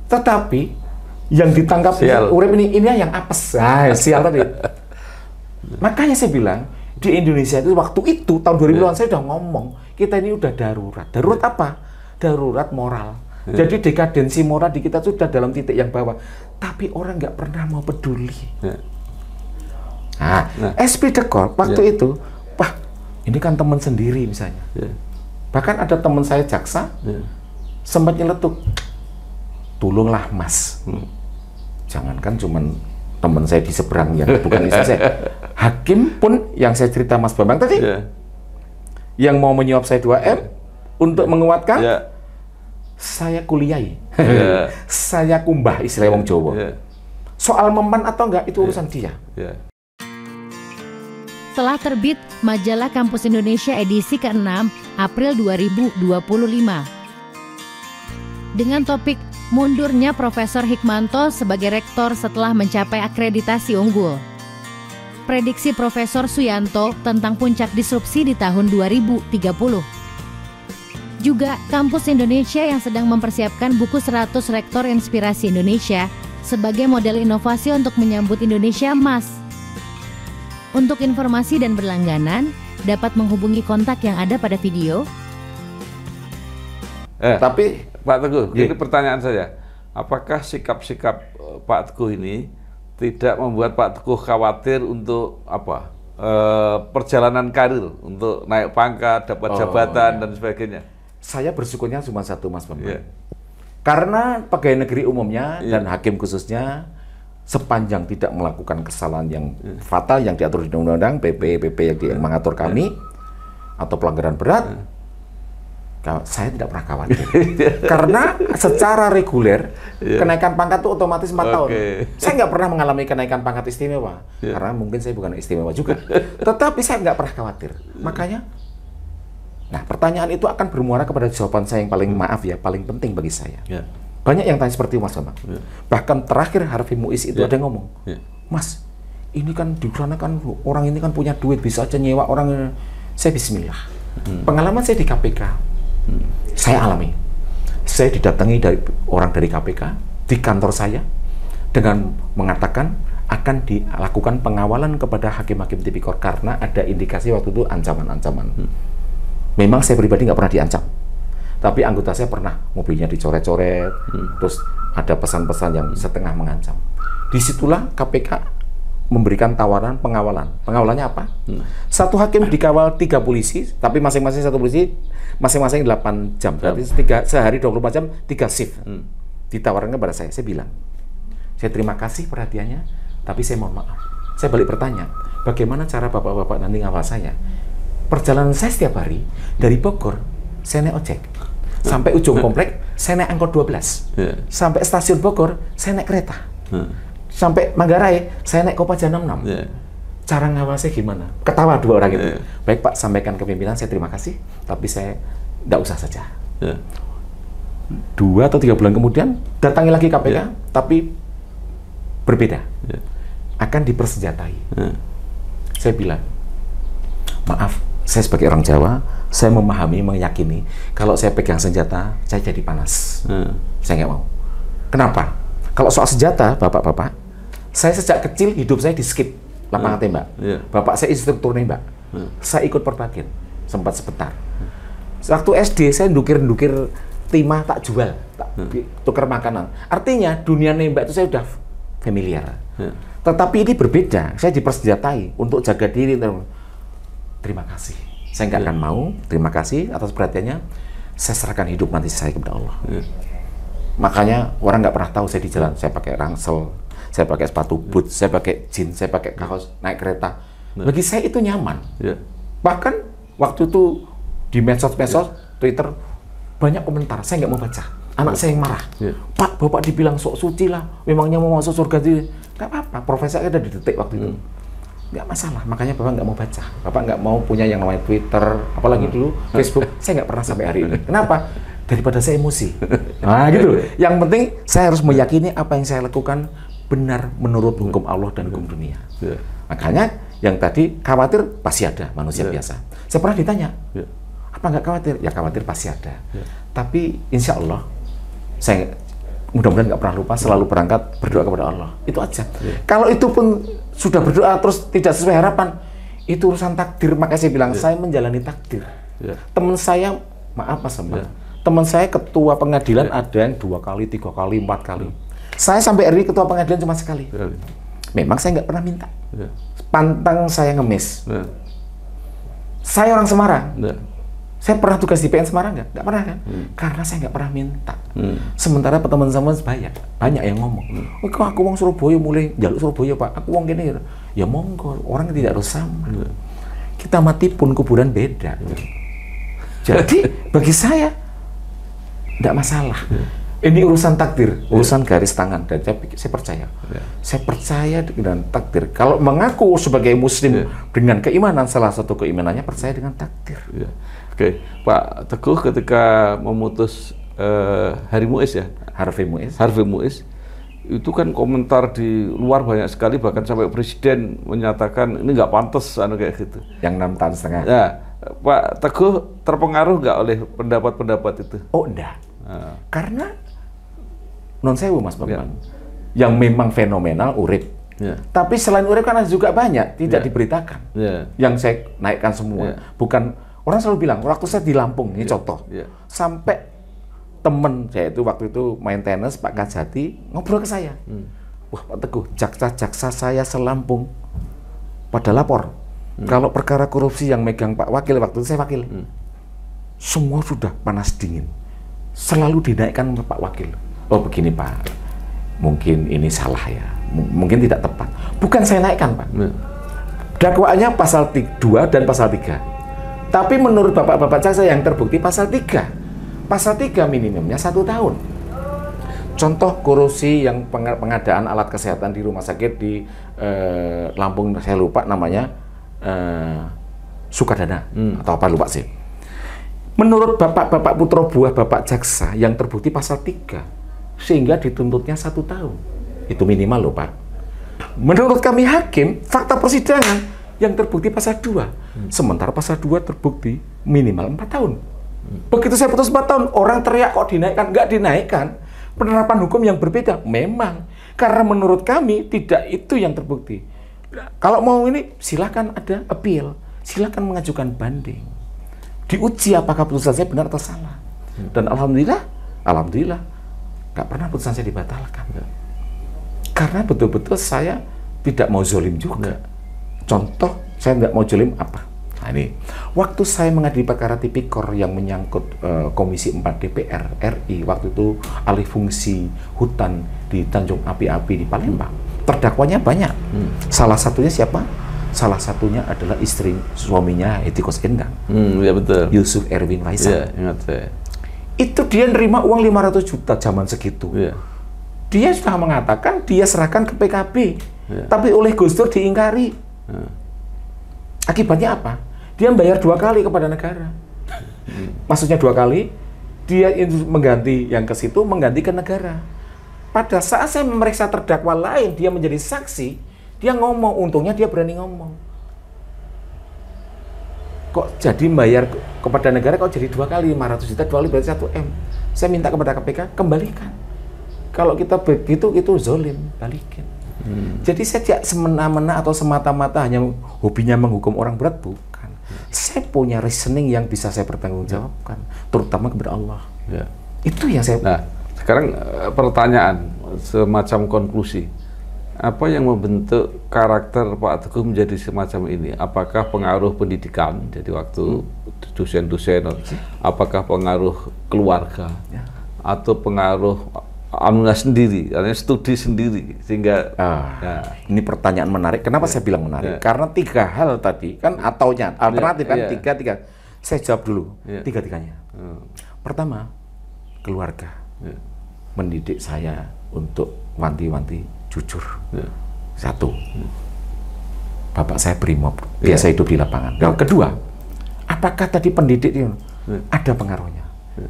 Tetapi yang ditangkap Urip ini yang apes, sial tadi. Makanya saya bilang di Indonesia itu waktu itu tahun 2000-an saya udah ngomong kita ini udah darurat. Darurat apa? Darurat moral. Jadi dekadensi moral di kita sudah dalam titik yang bawah. Tapi orang nggak pernah mau peduli. Nah, esprit de corps waktu itu, wah, ini kan teman sendiri misalnya. Bahkan ada teman saya jaksa, sempat nyeletuk, tolonglah Mas, jangankan cuman teman saya di seberang yang bukan istri saya. Hakim pun yang saya cerita Mas Bambang tadi, yang mau menyuap saya 2M untuk menguatkan, saya kuliahi, saya kumbah istilah wong Jawa. Soal mempan atau enggak itu urusan dia. Setelah terbit majalah Kampus Indonesia edisi ke-6 April 2025 dengan topik mundurnya Profesor Hikmanto sebagai rektor setelah mencapai akreditasi unggul. Prediksi Profesor Suyanto tentang puncak disrupsi di tahun 2030. Juga Kampus Indonesia yang sedang mempersiapkan buku 100 Rektor Inspirasi Indonesia sebagai model inovasi untuk menyambut Indonesia Emas. Untuk informasi dan berlangganan, dapat menghubungi kontak yang ada pada video. Tapi Pak Teguh, ini pertanyaan saya. Apakah sikap-sikap Pak Teguh ini tidak membuat Pak Teguh khawatir untuk perjalanan karir, untuk naik pangkat, dapat jabatan dan sebagainya? Saya bersyukurnya cuma satu, Mas Bambang. Karena pegawai negeri umumnya dan hakim khususnya sepanjang tidak melakukan kesalahan yang fatal yang diatur di undang-undang, PP yang mengatur kami atau pelanggaran berat, saya tidak pernah khawatir. Karena secara reguler kenaikan pangkat itu otomatis 4 tahun. Saya nggak pernah mengalami kenaikan pangkat istimewa karena mungkin saya bukan istimewa juga. Tetapi saya nggak pernah khawatir. Makanya, nah pertanyaan itu akan bermuara kepada jawaban saya yang paling paling penting bagi saya. Banyak yang tanya seperti Mas Bambang. Bahkan terakhir Harvey Muiz itu ada yang ngomong, Mas, ini kan di sana kan orang ini kan punya duit, bisa aja nyewa orang. Saya bismillah. Pengalaman saya di KPK, saya alami. Saya didatangi dari orang dari KPK di kantor saya dengan mengatakan akan dilakukan pengawalan kepada hakim-hakim tipikor karena ada indikasi waktu itu ancaman-ancaman. Memang saya pribadi nggak pernah diancam. Tapi anggota saya pernah mobilnya dicoret-coret, terus ada pesan-pesan yang setengah mengancam. Disitulah KPK memberikan tawaran pengawalan. Pengawalannya apa? Satu hakim dikawal 3 polisi, tapi masing-masing satu polisi, masing-masing 8 jam. Berarti sehari 24 jam, 3 shift. Ditawarkan kepada saya bilang, saya terima kasih perhatiannya, tapi saya mohon maaf. Saya balik bertanya, bagaimana cara bapak-bapak nanti ngawal saya? Perjalanan saya setiap hari, dari Bogor, saya naik ojek. Sampai ujung komplek, saya naik angkot 12. Sampai stasiun Bogor, saya naik kereta. Sampai Manggarai, saya naik Kopaja 66. Cara ngawal saya gimana? Ketawa 2 orang itu. Baik Pak, sampaikan ke pimpinan, saya terima kasih, tapi saya tidak usah saja. 2 atau 3 bulan kemudian, datangi lagi KPK, tapi berbeda. Akan dipersenjatai. Saya bilang, maaf, saya sebagai orang Jawa, saya memahami, meyakini kalau saya pegang senjata, saya jadi panas. Saya nggak mau. Kenapa? Kalau soal senjata, bapak-bapak, saya sejak kecil hidup saya di skip lapangan tembak. Bapak saya instruktur nembak. Saya ikut perbakin, sempat sebentar. Waktu SD saya ndukir-ndukir timah tak jual, tak tukar makanan. Artinya dunia nembak itu saya udah familiar. Tetapi ini berbeda. Saya dipersenjatai untuk jaga diri. Terima kasih. Saya nggak akan mau. Terima kasih atas perhatiannya. Saya serahkan hidup nanti saya kepada Allah. Makanya orang nggak pernah tahu saya di jalan. Saya pakai ransel, saya pakai sepatu boot, saya pakai jeans, saya pakai kaos, naik kereta. Bagi saya itu nyaman. Bahkan waktu itu di medsos, Twitter, banyak komentar. Saya nggak mau baca. Anak saya yang marah. Pak, bapak dibilang sok suci lah. Memangnya mau masuk surga sih? Nggak apa-apa. Profesor ada di detik waktu itu. Nggak masalah, makanya Bapak nggak mau baca. Bapak nggak mau punya yang namanya Twitter, apalagi dulu Facebook. Saya nggak pernah sampai hari ini. Kenapa? Daripada saya emosi. Nah gitu. Yang penting saya harus meyakini apa yang saya lakukan benar menurut hukum Allah dan hukum dunia. Makanya yang tadi khawatir pasti ada, manusia biasa. Saya pernah ditanya, apa nggak khawatir? Ya khawatir pasti ada. Tapi insya Allah, saya mudah-mudahan nggak pernah lupa, selalu berangkat berdoa kepada Allah. Itu aja. Kalau itu pun sudah berdoa terus tidak sesuai harapan, itu urusan takdir. Makanya saya bilang, saya menjalani takdir. Teman saya, maaf Mas Bambang, teman saya ketua pengadilan ada yang 2 kali, 3 kali, 4 kali. Saya sampai hari ini ketua pengadilan cuma sekali. Memang saya nggak pernah minta. Pantang saya ngemis. Saya orang Semarang. Saya pernah tugas di PN Semarang nggak? Nggak pernah kan? Karena saya nggak pernah minta. Sementara teman-teman banyak yang ngomong, oh, kok aku wong Surabaya mulai jaluk Surabaya Pak, aku wong gini. Ya monggo, orang tidak harus sama. Kita mati pun kuburan beda. Jadi bagi saya tidak masalah. Ini urusan takdir, urusan garis tangan, dan saya percaya. Saya percaya dengan takdir. Kalau mengaku sebagai Muslim dengan keimanan, salah satu keimanannya percaya dengan takdir. Oke, Pak Teguh ketika memutus Harvey Muiz ya, Harvey Muiz, itu kan komentar di luar banyak sekali, bahkan sampai presiden menyatakan ini nggak pantas, kayak gitu. Yang 6,5 tahun. Ya, Pak Teguh terpengaruh nggak oleh pendapat-pendapat itu? Oh, enggak. Karena non sewu Mas Bambang, yang memang fenomenal urip. Tapi selain urip kan juga banyak tidak diberitakan. Yang saya naikkan semua. Bukan, orang selalu bilang waktu saya di Lampung, ini contoh. Sampai temen saya itu waktu itu main tenis, Pak Kajati ngobrol ke saya. Wah Pak Teguh, jaksa saya se-Lampung pada lapor. Kalau perkara korupsi yang megang Pak Wakil, waktu itu saya wakil. Semua sudah panas dingin. Selalu dinaikkan Pak Wakil. Oh begini Pak, mungkin ini salah ya, mungkin tidak tepat. Bukan saya naikkan Pak. Dakwaannya pasal 2 dan pasal 3. Tapi menurut bapak-bapak jaksa yang terbukti pasal 3. Pasal 3 minimumnya 1 tahun. Contoh korupsi yang pengadaan alat kesehatan di rumah sakit di Lampung, saya lupa namanya, Sukadana atau apa lupa sih. Menurut bapak-bapak putra buah bapak jaksa yang terbukti pasal 3, sehingga dituntutnya 1 tahun. Itu minimal loh Pak. Menurut kami hakim, fakta persidangan yang terbukti pasal 2. Sementara pasal 2 terbukti minimal 4 tahun. Begitu saya putus 4 tahun, orang teriak kok dinaikkan. Nggak dinaikkan. Penerapan hukum yang berbeda. Memang. Karena menurut kami tidak itu yang terbukti. Kalau mau ini, silakan ada appeal. Silakan mengajukan banding. Diuji apakah putusan saya benar atau salah. Dan alhamdulillah, nggak pernah putusan saya dibatalkan. Karena betul-betul saya tidak mau zolim juga. Contoh, saya nggak mau zolim apa? Nah ini, waktu saya mengadili perkara tipikor yang menyangkut Komisi 4 DPR RI, waktu itu alih fungsi hutan di Tanjung Api-Api di Palembang, terdakwanya banyak. Salah satunya siapa? Salah satunya adalah istri suaminya Etikus Endang. Ya betul. Yusuf Erwin Faisal. Ya, ingat saya. Itu dia nerima uang 500 juta zaman segitu. Dia sudah mengatakan dia serahkan ke PKB. Tapi oleh Gus Dur diingkari. Akibatnya apa? Dia bayar 2 kali kepada negara. Maksudnya 2 kali, dia mengganti yang ke situ, mengganti ke negara. Pada saat saya memeriksa terdakwa lain, dia menjadi saksi, dia ngomong, untungnya dia berani ngomong. Kok jadi bayar kepada negara kok jadi 2 kali 500 juta, 2 kali berarti 1 M. Saya minta kepada KPK kembalikan. Kalau kita begitu itu zolim, balikin. Jadi saya tidak semena-mena atau semata-mata hanya hobinya menghukum orang berat, bukan. Saya punya reasoning yang bisa saya pertanggungjawabkan, terutama kepada Allah. Itu yang saya. Nah, sekarang pertanyaan semacam konklusi. Apa yang membentuk karakter Pak Teguh menjadi semacam ini? Apakah pengaruh pendidikan, jadi waktu dosen-dosen, apakah pengaruh keluarga, atau pengaruh anunya sendiri, artinya studi sendiri, sehingga ini pertanyaan menarik. Kenapa saya bilang menarik? Karena 3 hal tadi kan, ataunya alternatif kan, tiga. Saya jawab dulu tiga-tiganya. Pertama, keluarga mendidik saya untuk wanti-wanti jujur. 1, bapak saya brimob, biasa hidup di lapangan. Yang kedua, apakah tadi pendidik itu ada pengaruhnya?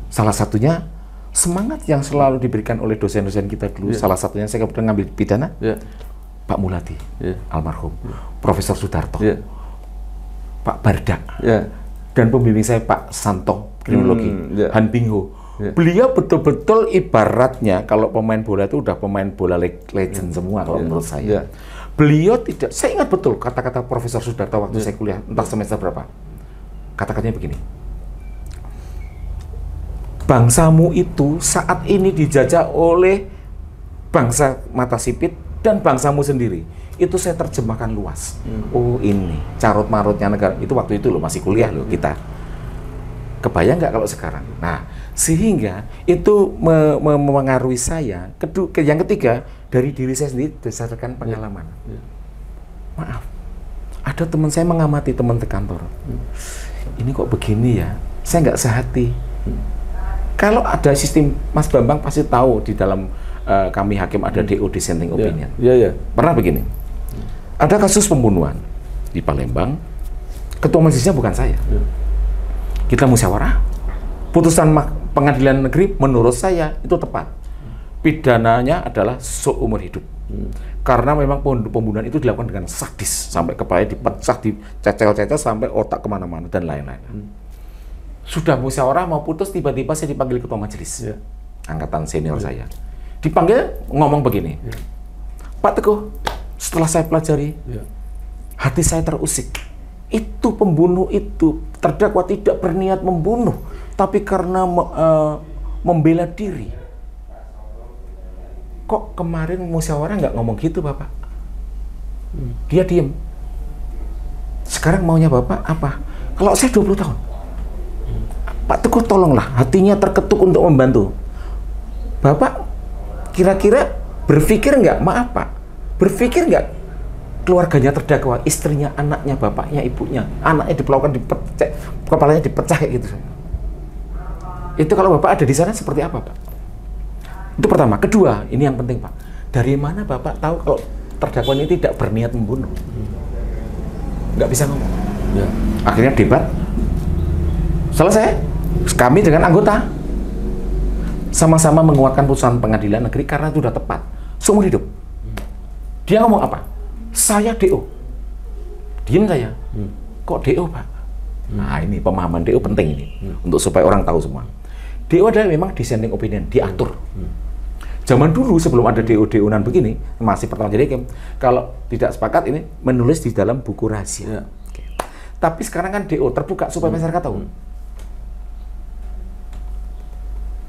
Salah satunya semangat yang selalu diberikan oleh dosen-dosen kita dulu. Salah satunya saya kebetulan ngambil pidana, Pak Muladi, almarhum, Profesor Sudarto, Pak Bardak, dan pembimbing saya Pak Santo, kriminologi, Han Bingho. Beliau betul-betul ibaratnya kalau pemain bola itu udah pemain bola legend semua kalau menurut saya. Beliau tidak, saya ingat betul kata-kata Profesor Sudarto waktu saya kuliah, entah semester berapa. Kata-katanya begini, bangsamu itu saat ini dijajah oleh bangsa mata sipit dan bangsamu sendiri. Itu saya terjemahkan luas. Oh ini carut-marutnya negara. Itu waktu itu loh, masih kuliah loh kita. Kebayang nggak kalau sekarang? Nah, sehingga itu memengaruhi saya. Yang ketiga, dari diri saya sendiri berdasarkan pengalaman. Maaf, ada teman saya mengamati teman di kantor. Ini kok begini ya? Saya nggak sehati. Kalau ada sistem, Mas Bambang pasti tahu di dalam kami hakim ada DO, dissenting opinion. Pernah begini? Ada kasus pembunuhan di Palembang. Ketua majelisnya bukan saya. Kita musyawarah, putusan pengadilan negeri menurut saya itu tepat. Pidananya adalah seumur hidup. Karena memang pembunuhan itu dilakukan dengan sadis, sampai kepalanya dipecah, dicecel-cecel sampai otak kemana-mana dan lain-lain. Sudah musyawarah mau putus, tiba-tiba saya dipanggil ketua majelis, angkatan senior saya. Dipanggil ngomong begini, Pak Teguh, setelah saya pelajari, hati saya terusik. Itu pembunuh itu terdakwa tidak berniat membunuh, tapi karena membela diri. Kok kemarin musyawarah nggak ngomong gitu, Bapak? Dia diem. Sekarang maunya Bapak apa? Kalau saya 20 tahun. Pak Teguh tolonglah, hatinya terketuk untuk membantu. Bapak kira-kira berpikir nggak, maaf Pak, berpikir nggak keluarganya terdakwa, istrinya, anaknya, bapaknya, ibunya, anaknya diperlakukan, dipecah, kepalanya dipecah kayak gitu. Itu kalau Bapak ada di sana seperti apa, Pak? Itu pertama. Kedua, ini yang penting, Pak. Dari mana Bapak tahu kalau terdakwa ini tidak berniat membunuh? Nggak bisa ngomong. Akhirnya debat. Selesai. Kami dengan anggota sama-sama menguatkan putusan pengadilan negeri karena itu sudah tepat. Seumur hidup. Dia ngomong apa? Saya DO. Diam saya. Kok DO, Pak? Nah, ini pemahaman DO penting ini. Untuk supaya orang tahu semua. DO adalah memang dissenting opinion, diatur. Zaman dulu sebelum ada DO-DO-nan begini, masih pertama jadi hakim, kalau tidak sepakat ini menulis di dalam buku rahasia. Tapi sekarang kan DO terbuka supaya masyarakat tahu.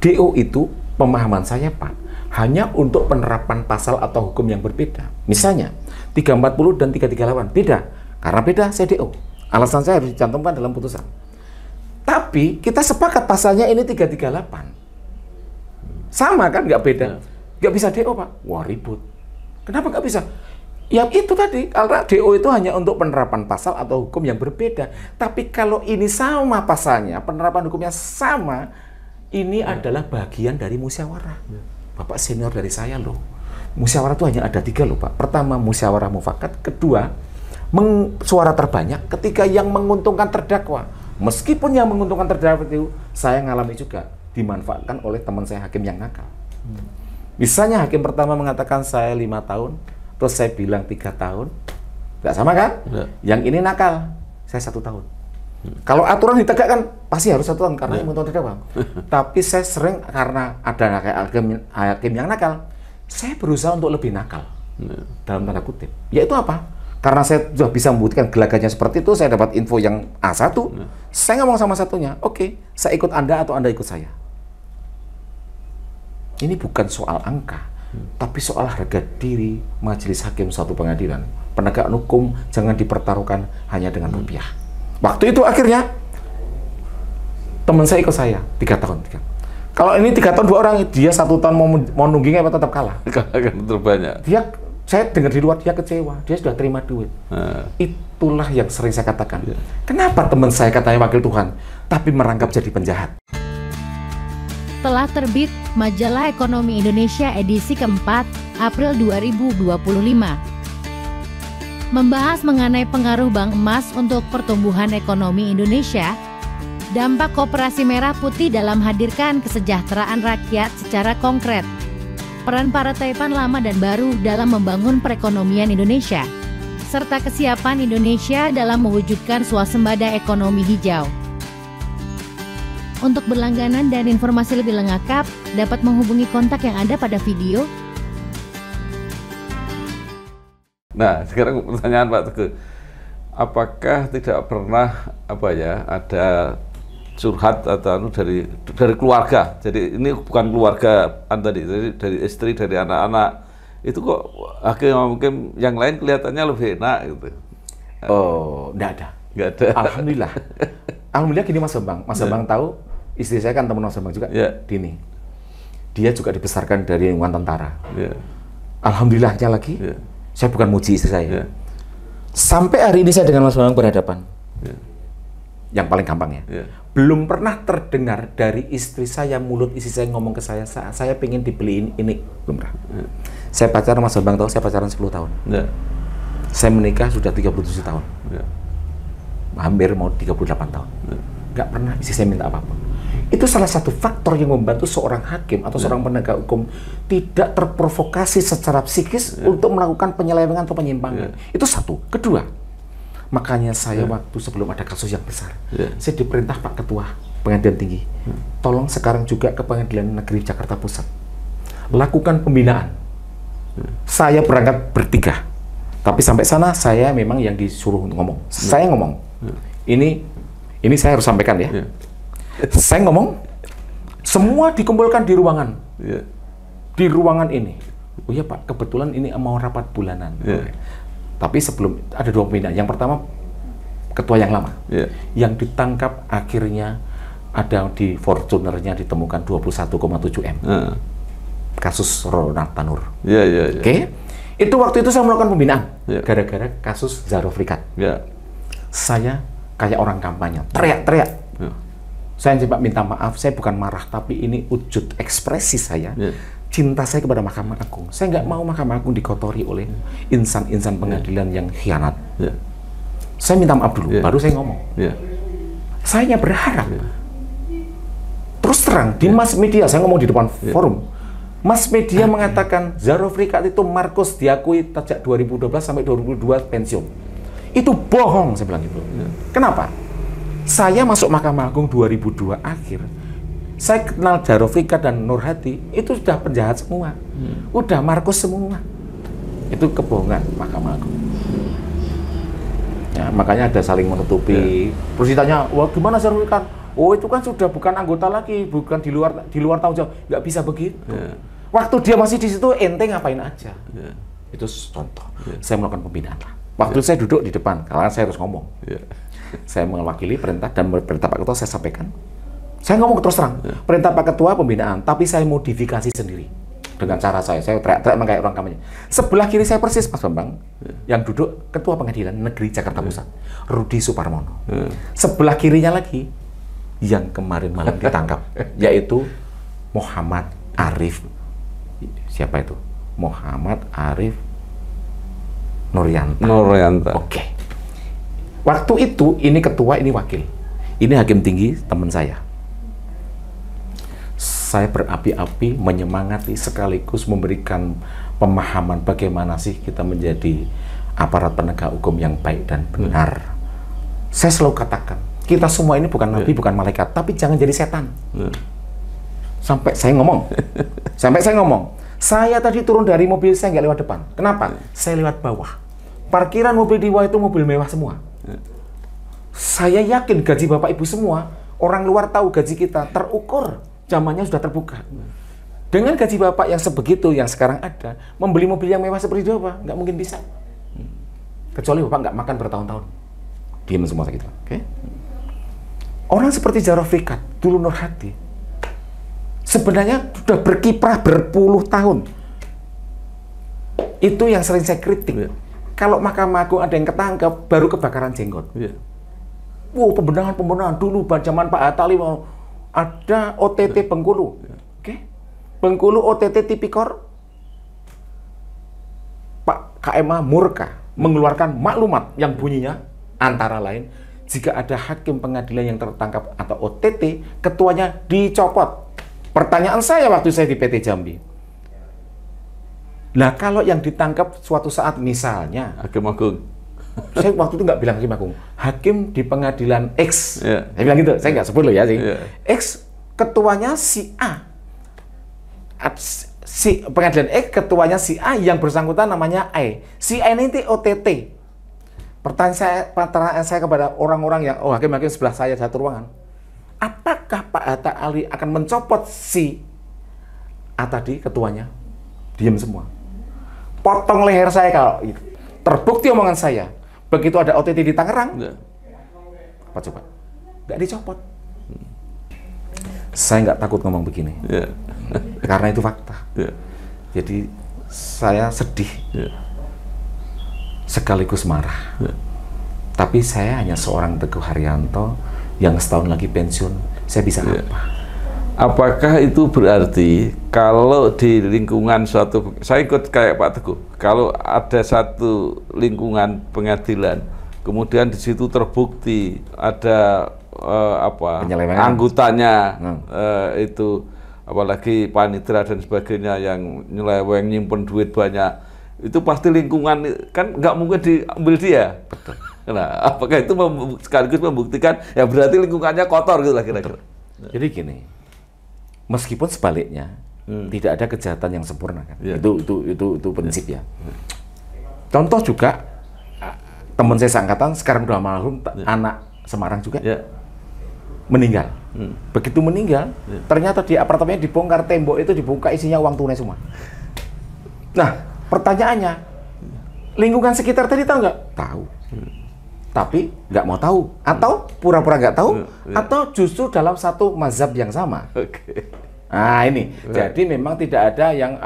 DO itu pemahaman saya, Pak, hanya untuk penerapan pasal atau hukum yang berbeda. Misalnya 340 dan 338 beda. Karena beda saya DO. Alasan saya harus dicantumkan dalam putusan. Tapi kita sepakat pasalnya ini 338. Sama kan, nggak beda. Nggak bisa DO, Pak. Wah, ribut. Kenapa nggak bisa? Ya itu tadi, karena DO itu hanya untuk penerapan pasal atau hukum yang berbeda. Tapi kalau ini sama pasalnya, penerapan hukumnya sama, ini adalah bagian dari musyawarah. Bapak senior dari saya loh. Musyawarah itu hanya ada 3 loh, Pak. Pertama, musyawarah mufakat. Kedua, suara terbanyak ketika yang menguntungkan terdakwa. Meskipun yang menguntungkan terdakwa itu, saya ngalami juga, dimanfaatkan oleh teman saya hakim yang nakal. Misalnya hakim pertama mengatakan saya 5 tahun, terus saya bilang 3 tahun. Nggak sama kan? Yang ini nakal, saya 1 tahun. Kalau aturan ditegakkan, pasti harus 1 tahun karena yang menguntungkan terdakwa. Tapi saya sering, karena ada hakim yang nakal, saya berusaha untuk lebih nakal. Dalam tanda kutip. Yaitu apa? Karena saya sudah bisa membuktikan gelagatnya seperti itu, saya dapat info yang A1, saya ngomong sama satunya, oke, saya ikut Anda atau Anda ikut saya. Ini bukan soal angka, tapi soal harga diri majelis hakim suatu pengadilan. Penegakan hukum jangan dipertaruhkan hanya dengan rupiah. Waktu itu akhirnya, teman saya ikut saya, 3 tahun. Kalau ini 3 tahun 2 orang, dia 1 tahun mau nunggingnya tetap kalah. Kan terbanyak. Saya dengar di luar dia kecewa, dia sudah terima duit. Itulah yang sering saya katakan. Kenapa teman saya katanya wakil Tuhan, tapi merangkap jadi penjahat? Telah terbit Majalah Ekonomi Indonesia edisi keempat, April 2025. Membahas mengenai pengaruh Bank Emas untuk pertumbuhan ekonomi Indonesia, dampak Koperasi Merah Putih dalam hadirkan kesejahteraan rakyat secara konkret, peran para taipan lama dan baru dalam membangun perekonomian Indonesia, serta kesiapan Indonesia dalam mewujudkan swasembada ekonomi hijau. Untuk berlangganan dan informasi lebih lengkap, dapat menghubungi kontak yang ada pada video. Nah, sekarang pertanyaan Pak Teguh, apakah tidak pernah ada curhat atau dari keluarga? Jadi ini bukan keluarga tadi, jadi dari istri, dari anak-anak. Itu kok hakim mungkin yang lain kelihatannya lebih enak gitu. Oh, enggak ada. Enggak ada. Alhamdulillah. Alhamdulillah gini Mas Bambang. Mas Bambang tahu istri saya kan teman Mas Bambang juga, Dini. Dia juga dibesarkan dari lingkungan tentara. Alhamdulillahnya lagi, saya bukan muji istri saya. Sampai hari ini saya dengan Mas Bambang berhadapan. Yang paling gampang ya. Belum pernah terdengar dari istri saya, mulut istri saya ngomong ke saya pengen dibeliin ini. Belum pernah. Saya pacaran, Mas Bambang tahu, saya pacaran 10 tahun. Saya menikah sudah 37 tahun. Hampir mau 38 tahun. Nggak pernah istri saya minta apapun. Itu salah satu faktor yang membantu seorang hakim atau seorang penegak hukum tidak terprovokasi secara psikis untuk melakukan penyelewengan atau penyimpangan. Itu satu. Kedua, makanya saya waktu sebelum ada kasus yang besar, saya diperintah Pak Ketua Pengadilan Tinggi, tolong sekarang juga ke Pengadilan Negeri Jakarta Pusat, lakukan pembinaan. Saya berangkat bertiga, tapi sampai sana saya memang yang disuruh untuk ngomong. Saya ngomong, ini saya harus sampaikan ya. Saya ngomong, semua dikumpulkan di ruangan, di ruangan ini. Oh iya Pak, kebetulan ini mau rapat bulanan. Tapi sebelum ada 2 pembinaan. Yang pertama ketua yang lama, yang ditangkap akhirnya ada di Fortunernya ditemukan 21,7 M. Kasus Ronald Tanur. Oke. Itu waktu itu saya melakukan pembinaan gara-gara kasus Zarofrikat. Saya kayak orang kampanye, teriak-teriak. Saya coba minta maaf, saya bukan marah, tapi ini wujud ekspresi saya, cinta saya kepada Mahkamah Agung. Saya nggak mau Mahkamah Agung dikotori oleh insan-insan pengadilan yang khianat. Saya minta maaf dulu, baru saya ngomong. Saya berharap, terus terang, di mass media, saya ngomong di depan forum, mass media mengatakan Zarofrikat itu Markus diakui sejak 2012 sampai 2022 pensiun. Itu bohong, saya bilang gitu. Kenapa? Saya masuk Mahkamah Agung 2002 akhir. Saya kenal Zarofrikat dan Nur Hadi, itu sudah penjahat semua. Udah Markus semua. Itu kebohongan Mahkamah Agung. Ya, makanya ada saling menutupi. Terus ditanya, wah gimana Zarofrikat? Oh itu kan sudah bukan anggota lagi, bukan di luar tanggung jawab. Nggak bisa begitu. Waktu dia masih di situ, ente ngapain aja. Itu contoh. Saya melakukan pembinaan. Waktu saya duduk di depan, karena saya harus ngomong. Saya mewakili perintah dan perintah Pak Ketua saya sampaikan. Saya ngomong terus terang, perintah Pak Ketua pembinaan, tapi saya modifikasi sendiri dengan cara saya teriak-teriak kayak orang kampanye. Sebelah kiri saya persis Mas Bambang, yang duduk Ketua Pengadilan Negeri Jakarta Pusat, Rudi Suparmono. Sebelah kirinya lagi, yang kemarin malam ditangkap, yaitu Muhammad Arif. Siapa itu? Muhammad Arif Nuryanta. Oke. Waktu itu, ini ketua, ini wakil. Ini hakim tinggi, teman saya. Saya berapi-api, menyemangati, sekaligus memberikan pemahaman bagaimana sih kita menjadi aparat penegak hukum yang baik dan benar. Saya selalu katakan, kita semua ini bukan nabi, bukan malaikat, tapi jangan jadi setan. Sampai saya ngomong, saya tadi turun dari mobil, saya nggak lewat depan. Kenapa? Saya lewat bawah. Parkiran mobil di bawah itu mobil mewah semua. Saya yakin gaji Bapak Ibu semua, orang luar tahu gaji kita terukur, zamannya sudah terbuka. Dengan gaji Bapak yang sebegitu, yang sekarang ada, membeli mobil yang mewah seperti itu apa? Nggak mungkin bisa. Kecuali Bapak nggak makan bertahun-tahun. Diam semua gitu. Oke? Orang seperti Zarofrikat, dulu Nur Hadi, sebenarnya sudah berkiprah berpuluh tahun. Itu yang sering saya kritik. Kalau Mahkamah Agung ada yang ketangkep, baru kebakaran jenggot. Wow, pembenahan dulu zaman Pak Hatta mau ada OTT Bengkulu. Oke. Bengkulu OTT Tipikor. Pak KMA murka mengeluarkan maklumat yang bunyinya antara lain jika ada hakim pengadilan yang tertangkap atau OTT, ketuanya dicopot. Pertanyaan saya waktu saya di PT Jambi. Nah, kalau yang ditangkap suatu saat misalnya Hakim Agung. Saya waktu itu nggak bilang Hakim Agung, hakim di pengadilan X. Saya bilang gitu, saya nggak sebut loh ya sih. X ketuanya si A. Si pengadilan X ketuanya si A, yang bersangkutan namanya E. Si A ini OTT. Pertanyaan saya kepada orang-orang yang hakim-hakim sebelah saya satu ruangan. Apakah Pak Hatta Ali akan mencopot si A tadi ketuanya? Diam semua. Potong leher saya kalau itu. Terbukti omongan saya. Begitu ada OTT di Tangerang, apa coba? nggak dicopot. Saya nggak takut ngomong begini, karena itu fakta. Jadi saya sedih, sekaligus marah. Tapi saya hanya seorang Teguh Haryanto yang setahun lagi pensiun. Saya bisa apa? Apakah itu berarti kalau di lingkungan suatu, saya ikut kayak Pak Teguh, kalau ada satu lingkungan pengadilan, kemudian di situ terbukti ada anggotanya itu, apalagi panitera dan sebagainya yang nyeleweng, nyimpen duit banyak, itu pasti lingkungan kan nggak mungkin diambil dia. Betul. Nah, apakah itu sekaligus membuktikan ya berarti lingkungannya kotor gitu lah kira-kira? Jadi gini, meskipun sebaliknya tidak ada kejahatan yang sempurna kan, itu prinsip ya. Contoh juga teman saya seangkatan sekarang udah almarhum, anak Semarang juga meninggal. Begitu meninggal, ternyata di apartemennya dibongkar, tembok itu dibuka, isinya uang tunai semua. Nah, pertanyaannya, lingkungan sekitar tadi tahu nggak? Tahu. Tapi nggak mau tahu, atau pura-pura nggak tahu, atau justru dalam satu mazhab yang sama. Nah ini, jadi memang tidak ada yang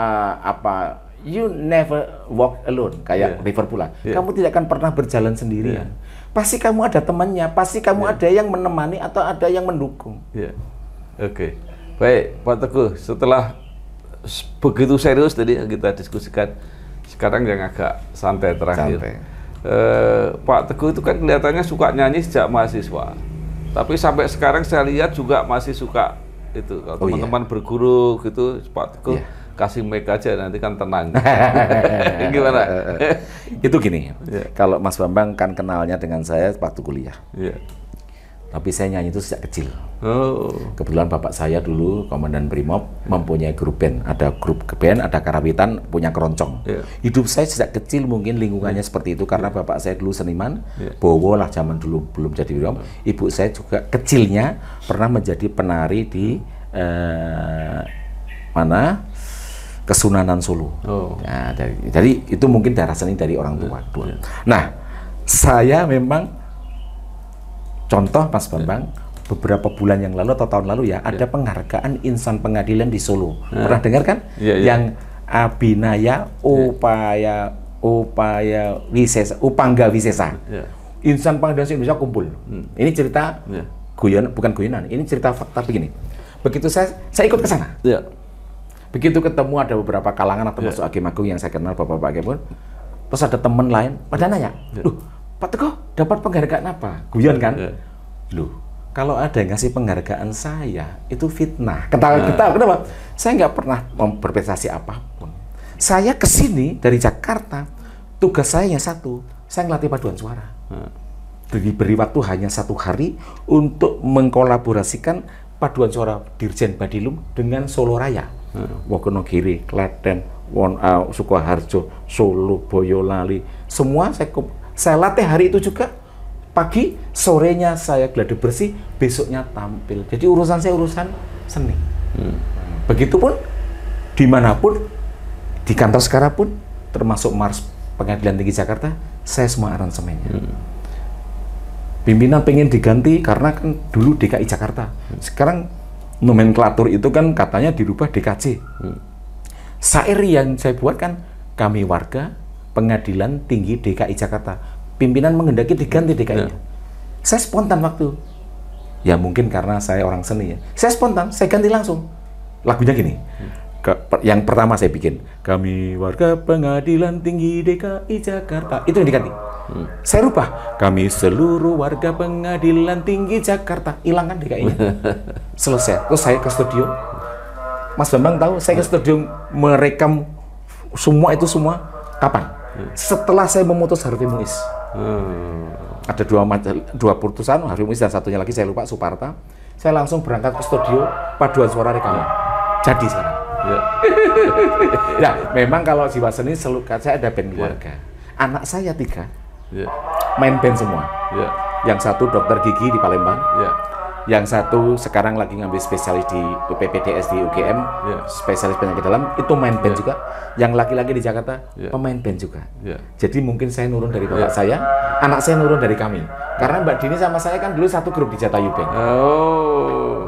you never walk alone, kayak Liverpool lah. Kamu tidak akan pernah berjalan sendirian. Pasti kamu ada temannya, pasti kamu ada yang menemani atau ada yang mendukung. Baik, Pak Teguh, setelah begitu serius tadi yang kita diskusikan, sekarang yang agak santai terakhir. Pak Teguh itu kan kelihatannya suka nyanyi sejak mahasiswa, tapi sampai sekarang saya lihat juga masih suka itu. Kalau teman-teman berguru gitu, Pak Teguh kasih mic aja, nanti kan tenang. Gimana? Itu gini, kalau Mas Bambang kan kenalnya dengan saya waktu kuliah. Tapi saya nyanyi itu sejak kecil. Kebetulan bapak saya dulu Komandan Brimob mempunyai grup band. Ada grup band, ada karawitan, punya keroncong. Hidup saya sejak kecil mungkin lingkungannya seperti itu karena bapak saya dulu seniman, Bowo lah zaman dulu belum jadi Brimob. Ibu saya juga kecilnya pernah menjadi penari di Kesunanan Solo. Nah, jadi itu mungkin darah seni dari orang tua. Nah, saya memang contoh Mas Bambang, beberapa bulan yang lalu atau tahun lalu ada penghargaan insan pengadilan di Solo. Pernah dengar kan? Yang Abinaya Upangga Wisesa. Insan pengadilan Indonesia kumpul. Ini cerita bukan guyonan, ini cerita fakta begini. Begitu saya ikut ke sana. Begitu ketemu ada beberapa kalangan atau termasuk hakim agung yang saya kenal, bapak-bapak hakim pun. Terus ada teman lain pada nanya, "Loh, Pak Teguh dapat penghargaan apa?" Guyon kan? Loh, kalau ada yang ngasih penghargaan saya, itu fitnah. Kenapa? Saya nggak pernah berprestasi apapun. Saya kesini dari Jakarta, tugas saya hanya satu, saya ngelatih paduan suara. Diberi waktu hanya 1 hari untuk mengkolaborasikan paduan suara Dirjen Badilum dengan Solo Raya. Wokonogiri, Klaten, Sukoharjo, Solo, Boyolali, semua saya latih hari itu juga. Pagi, sorenya saya gladi bersih, besoknya tampil. Jadi urusan saya urusan seni. Begitupun dimanapun, di kantor sekarang pun, termasuk Mars Pengadilan Tinggi Jakarta, saya semua aransemennya. Pimpinan pengen diganti karena kan dulu DKI Jakarta. Sekarang nomenklatur itu kan katanya dirubah DKJ. Syair yang saya buat kan, kami warga Pengadilan Tinggi DKI Jakarta. Pimpinan menghendaki diganti DKI-nya. Saya spontan waktu. Ya mungkin karena saya orang seni ya. Saya spontan, saya ganti langsung. Lagunya gini. Yang pertama saya bikin, kami warga Pengadilan Tinggi DKI Jakarta. Itu yang diganti. Saya rubah, kami seluruh warga Pengadilan Tinggi Jakarta. Hilangkan DKI-nya. Selesai. Terus saya ke studio. Mas Bambang tahu, saya ke studio merekam semua itu semua. Kapan? Setelah saya memutus Harvey Muiz. Ada dua putusan, Harvey Muiz dan satunya lagi saya lupa, Suparta. Saya langsung berangkat ke studio paduan suara rekaman. Jadi sekarang. Ya, memang kalau jiwa seni saya ada band keluarga. Anak saya 3 main band semua. Yang satu dokter gigi di Palembang, Yang satu sekarang lagi ngambil spesialis di PPDS di UGM, spesialis penyakit dalam, itu main band juga. Yang laki-laki di Jakarta, pemain band juga. Jadi mungkin saya nurun dari bapak saya, anak saya nurun dari kami. Karena Mbak Dini sama saya kan dulu satu grup di Jatayu Band.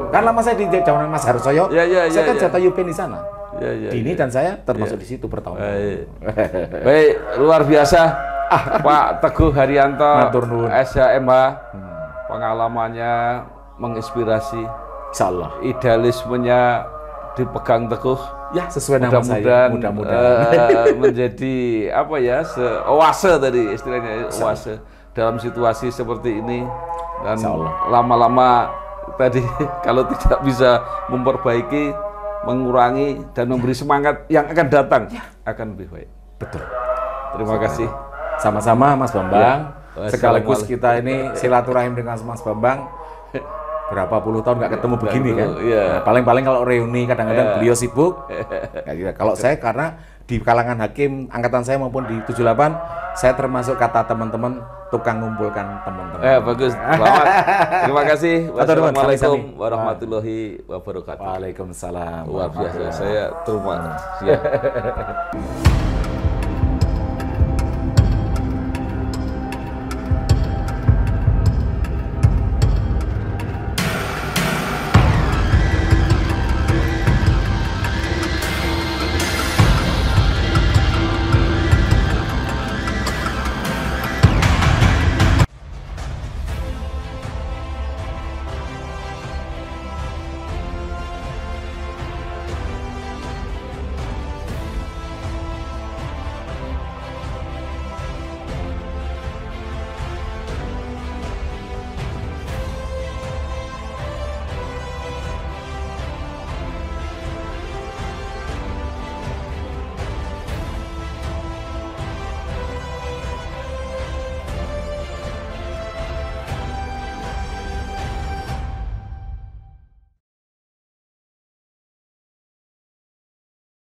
Kan lama saya di zaman Mas Harsoyo, saya kan Jatayu Band di sana. Dini dan saya termasuk di situ pertama. Baik, luar biasa Pak Teguh Haryanto, SHMH, pengalamannya menginspirasi, insyaallah idealismenya dipegang teguh. Ya, sesuai nama saya. Mudah-mudahan menjadi apa ya, oase tadi istilahnya, oase dalam situasi seperti ini. Dan lama-lama tadi kalau tidak bisa memperbaiki, mengurangi dan memberi semangat yang akan datang akan lebih baik. Betul. Terima kasih. Sama-sama Mas Bambang. Sekaligus kita ini silaturahim dengan Mas Bambang. Berapa puluh tahun nggak ketemu begini kan? Nah, paling-paling kalau reuni kadang-kadang beliau sibuk. Kalau saya karena di kalangan hakim angkatan saya maupun di 78, saya termasuk kata teman-teman tukang ngumpulkan teman-teman. Bagus. Selamat. Terima kasih. Wassalamualaikum warahmatullahi wabarakatuh. Waalaikumsalam. Luar biasa. Saya terima kasih.